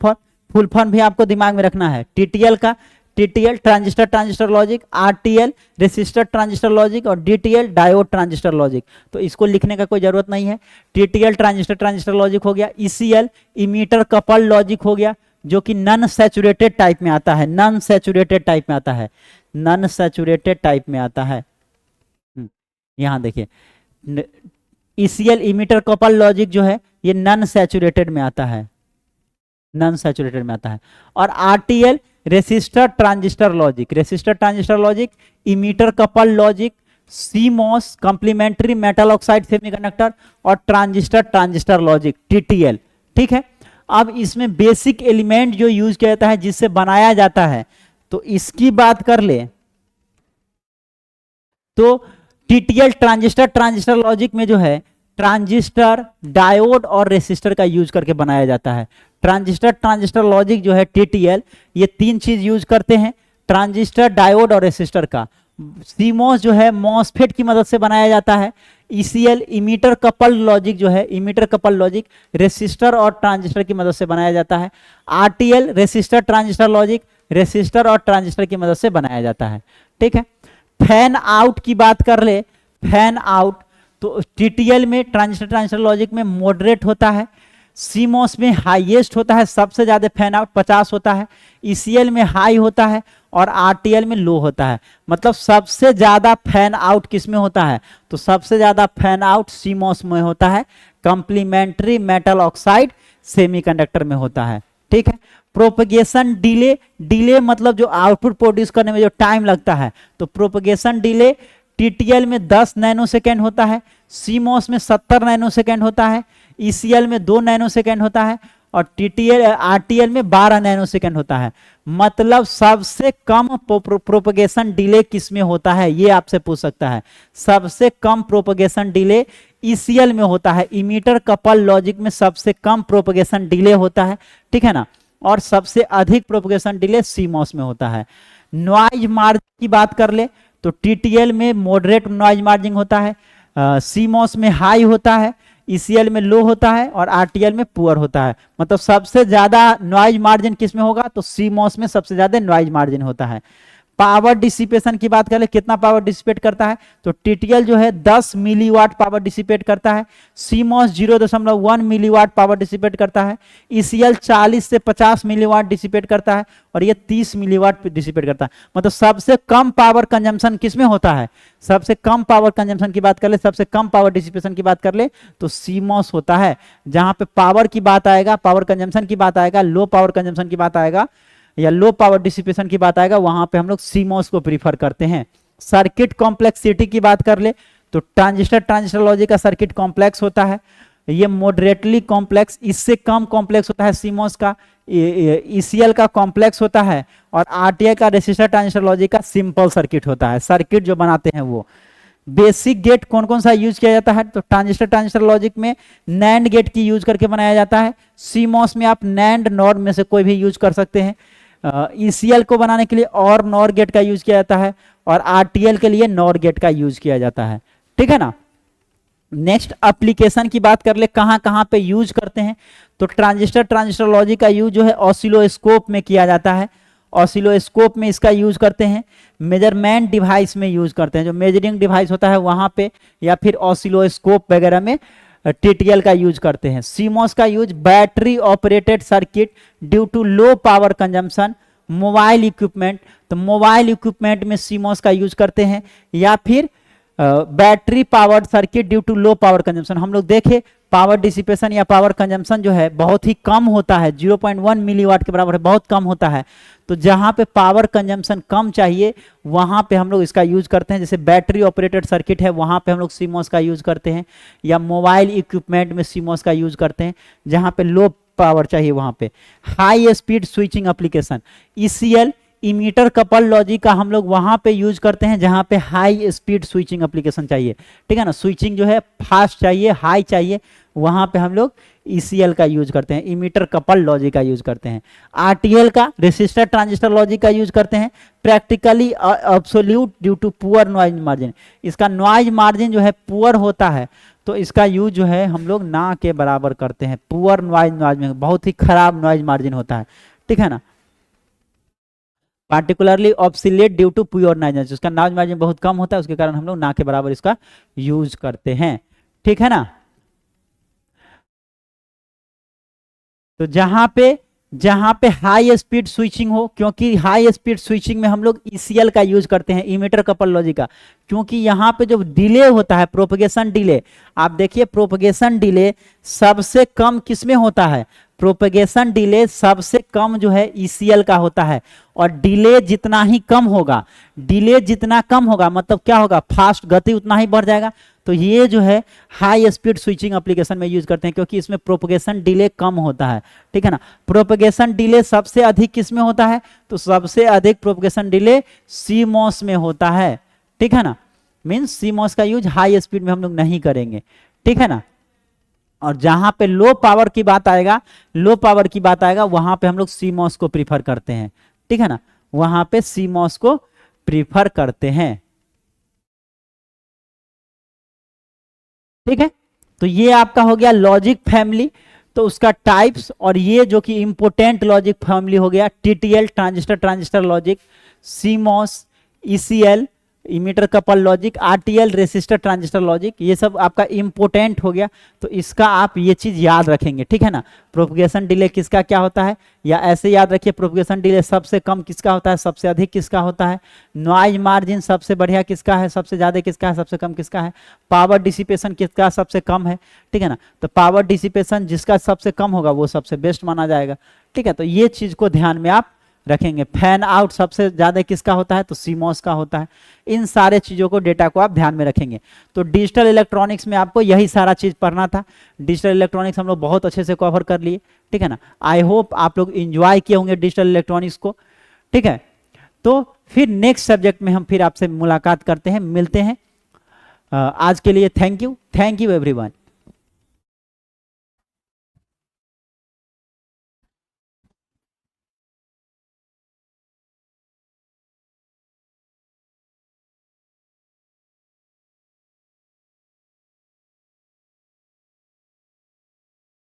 फॉर्म भी आपको दिमाग में रखना है। टीटीएल का, TTL transistor transistor logic, RTL resistor transistor logic और डीटीएल डायोड ट्रांजिस्टर लॉजिक। तो इसको लिखने का कोई जरूरत नहीं है। टीटीएल ट्रांजिस्टर ट्रांजिस्टर लॉजिक हो गया, ईसीएल इमीटर कपल लॉजिक हो गया, जो कि नॉन सैचुरेटेड टाइप में आता है, नॉन सैचुरेटेड टाइप में आता है, नॉन सैचुरेटेड टाइप में आता है। यहां देखिए ईसीएल इमीटर कपल लॉजिक जो है ये नॉन सैचुरेटेड में आता है, नॉन सैचुरेटेड में आता है। और RTL resistor transistor logic, resistor transistor logic, emitter couple logic, CMOS complementary metal oxide semiconductor और ट्रांजिस्टर ट्रांजिस्टर लॉजिक टीटीएल, ठीक है। अब इसमें बेसिक एलिमेंट जो यूज किया जाता है जिससे बनाया जाता है, तो इसकी बात कर ले तो टीटीएल ट्रांजिस्टर ट्रांजिस्टर लॉजिक में जो है ट्रांजिस्टर, डायोड और रेसिस्टर का यूज करके बनाया जाता है। ट्रांजिस्टर ट्रांजिस्टर लॉजिक जो है टीटीएल, ये तीन चीज यूज करते हैं, ट्रांजिस्टर, डायोड और रेसिस्टर का। सीमॉस जो है मॉसफेट की मदद से बनाया जाता है। ईसीएल इमीटर कपल लॉजिक जो है, इमीटर कपल लॉजिक रेसिस्टर और ट्रांजिस्टर की मदद से बनाया जाता है। RTL resistor transistor logic resistor और ट्रांजिस्टर की मदद से बनाया जाता है, ठीक है। फैन आउट की बात कर ले, फैन आउट तो टीटीएल में ट्रांजिस्टर ट्रांजिस्टर लॉजिक में मॉडरेट होता है, सीमॉस में हाईएस्ट होता है, सबसे ज्यादा फैन आउट 50 होता है, ईसीएल में हाई होता है और आरटीएल में लो होता है। मतलब सबसे ज्यादा फैन आउट किस में होता है, तो सबसे ज्यादा फैन आउट सीमॉस में होता है, कंप्लीमेंट्री मेटल ऑक्साइड सेमीकंडक्टर में होता है, ठीक है। प्रोपगेशन डिले, डिले मतलब जो आउटपुट प्रोड्यूस करने में जो टाइम लगता है, तो प्रोपगेशन डिले टीटीएल में 10 नैनो सेकेंड होता है, सीमॉस में 70 नैनो सेकेंड होता है, ECL में 2 नैनो सेकेंड होता है और TTL RTL में 12 नैनो सेकेंड होता है। मतलब सबसे कम प्रोपगेशन डिले किस में होता है, ये आपसे पूछ सकता है। सबसे कम प्रोपगेशन डिले ECL में होता है, इमीटर कपल लॉजिक में सबसे कम प्रोपगेशन डिले होता है, ठीक है ना। और सबसे अधिक प्रोपगेशन डिले CMOS में होता है। नॉइज मार्जिन की बात कर ले तो TTL में मॉडरेट नॉइज मार्जिन होता है, CMOS में हाई होता है, ECL में लो होता है और RTL में पुअर होता है। मतलब सबसे ज्यादा नॉइज मार्जिन किस में होगा, तो CMOS में सबसे ज्यादा नॉइज मार्जिन होता है। पावर डिसिपेशन की बात करें, कितना पावर डिसिपेट करता है, तो TTL जो है 10 मिलीवाट पावर डिसिपेट करता है, CMOS 0.1 मिलीवाट पावर डिसिपेट करता है, ECL 40 से 50 मिलीवाट डिसिपेट करता है और ये 30 मिलीवाट डिसिपेट करता है। मतलब सबसे कम पावर कंजम्पशन किसमें होता है, सबसे कम पावर कंजम्पशन की बात कर ले, सबसे कम पावर डिसिपेशन की बात कर ले तो CMOS होता है। जहां पे पावर की बात आएगा, पावर कंजम्पशन की बात आएगा, लो पावर कंजम्पशन की बात आएगा या लो पावर डिसिपेशन की बात आएगा, वहां पे हम लोग CMOS को प्रीफर करते हैं। सर्किट कॉम्प्लेक्सिटी की बात कर ले तो ट्रांजिस्टर लॉजिक का सर्किट कॉम्प्लेक्स होता है, ये मॉडरेटली कॉम्प्लेक्स, इससे कम कॉम्प्लेक्स होता है CMOS का। ECL का कॉम्प्लेक्स होता है और RTI का रेसिस्टर ट्रांजिस्टर लॉजिक का सिंपल सर्किट होता है। सर्किट जो बनाते हैं वो बेसिक गेट कौन कौन सा यूज किया जाता है, तो ट्रांजिस्टर लॉजिक में नैंड गेट की यूज करके बनाया जाता है। CMOS में आप नैंड नॉर में से कोई भी यूज कर सकते हैं। ECL को बनाने के लिए और नॉर गेट का यूज किया जाता है और RTL के लिए नॉर गेट का यूज किया जाता है, ठीक है ना। नेक्स्ट एप्लीकेशन की बात कर ले, कहां कहां पे यूज करते हैं, तो ट्रांजिस्टर लॉजिक का यूज जो है ऑसिलोस्कोप में किया जाता है। ऑसिलोस्कोप में इसका यूज करते हैं, मेजरमेंट डिवाइस में यूज करते हैं, जो मेजरिंग डिवाइस होता है वहां पे, या फिर ऑसिलोस्कोप वगैरह में TTL का यूज करते हैं। CMOS का use battery operated circuit due to low power consumption, mobile equipment, तो मोबाइल इक्विपमेंट में CMOS का यूज करते हैं, या फिर battery powered circuit due to low power consumption. हम लोग देखे पावर डिसिपेशन या पावर कंजम्पशन जो है बहुत ही कम होता है, 0.1 मिलीवाट के बराबर है, बहुत कम होता है। तो जहां पे पावर कंजम्पशन कम चाहिए वहां पे हम लोग इसका यूज करते हैं। जैसे बैटरी ऑपरेटेड सर्किट है वहां पे हम लोग CMOS का यूज करते हैं, या मोबाइल इक्विपमेंट में CMOS का यूज करते हैं जहां पे लो पावर चाहिए वहां पे। High speed switching application, ECL emitter couple logic का हम लोग वहां पे यूज करते हैं जहां पे हाई स्पीड स्विचिंग एप्लीकेशन चाहिए, ठीक है ना। स्विचिंग जो है फास्ट चाहिए, हाई चाहिए, वहां पे हम लोग ECL का यूज करते हैं, इमीटर कपल लॉजिक का यूज करते हैं। RTL का रेसिस्टर ट्रांजिस्टर लॉजिक का यूज करते हैं, practically absolute due to poor noise margin. इसका नॉइज मार्जिन जो है पुअर होता है, तो इसका यूज जो है हम लोग ना के बराबर करते हैं। पुअर नॉइज मार्जिन, बहुत ही खराब नॉइज मार्जिन होता है, ठीक है ना। Particularly obsolete due to pure noise, उसका नॉइज मार्जिन बहुत कम होता है, उसके कारण हम लोग ना के बराबर इसका यूज करते हैं, ठीक है ना। तो जहां पे हाई स्पीड स्विचिंग हो, क्योंकि हाई स्पीड स्विचिंग में हम लोग ECL का यूज करते हैं, इमीटर कपल लॉजिक का, क्योंकि यहाँ पे जो डिले होता है प्रोपगेशन डिले, आप देखिए प्रोपगेशन डिले सबसे कम किसमें होता है, प्रोपगेशन डिले सबसे कम जो है ECL का होता है। और डिले जितना ही कम होगा, डिले जितना कम होगा मतलब क्या होगा, फास्ट गति उतना ही बढ़ जाएगा। तो ये जो है हाई स्पीड स्विचिंग एप्लीकेशन में यूज करते हैं, क्योंकि इसमें प्रोपगेशन डिले कम होता है, ठीक है ना। प्रोपगेशन डिले सबसे अधिक किस में होता है, तो सबसे अधिक प्रोपगेशन डिले CMOS में होता है, ठीक है ना। मीन्स CMOS का यूज हाई स्पीड में हम लोग नहीं करेंगे, ठीक है ना। और जहां पे लो पावर की बात आएगा वहां पे हम लोग CMOS को प्रीफर करते हैं, ठीक है ना, वहां पे CMOS को प्रीफर करते हैं, ठीक है। तो ये आपका हो गया लॉजिक फैमिली, तो उसका टाइप्स, और ये जो कि इंपोर्टेंट लॉजिक फैमिली हो गया TTL transistor logic, CMOS, ECL emitter couple logic, RTL resistor transistor logic, ये सब आपका इंपोर्टेंट हो गया। तो इसका आप ये चीज याद रखेंगे, ठीक है ना। प्रोपगेशन डिले किसका क्या होता है, या ऐसे याद रखिए प्रोपगेशन डिले सबसे कम किसका होता है, सबसे अधिक किसका होता है, नॉइज मार्जिन सबसे बढ़िया किसका है, सबसे ज्यादा किसका है, सबसे कम किसका है, पावर डिसिपेशन किसका सबसे कम है, ठीक है ना। तो पावर डिसिपेशन जिसका सबसे कम होगा वो सबसे बेस्ट माना जाएगा, ठीक है। तो ये चीज को ध्यान में आप रखेंगे। फैन आउट सबसे ज़्यादा किसका होता है, तो सीमॉस का होता है। इन सारे चीज़ों को, डेटा को आप ध्यान में रखेंगे। तो डिजिटल इलेक्ट्रॉनिक्स में आपको यही सारा चीज़ पढ़ना था। डिजिटल इलेक्ट्रॉनिक्स हम लोग बहुत अच्छे से कवर कर लिए, ठीक है ना। आई होप आप लोग इंजॉय किए होंगे डिजिटल इलेक्ट्रॉनिक्स को, ठीक है। तो फिर नेक्स्ट सब्जेक्ट में हम फिर आपसे मुलाकात करते हैं, मिलते हैं। आज के लिए थैंक यू एवरीवन।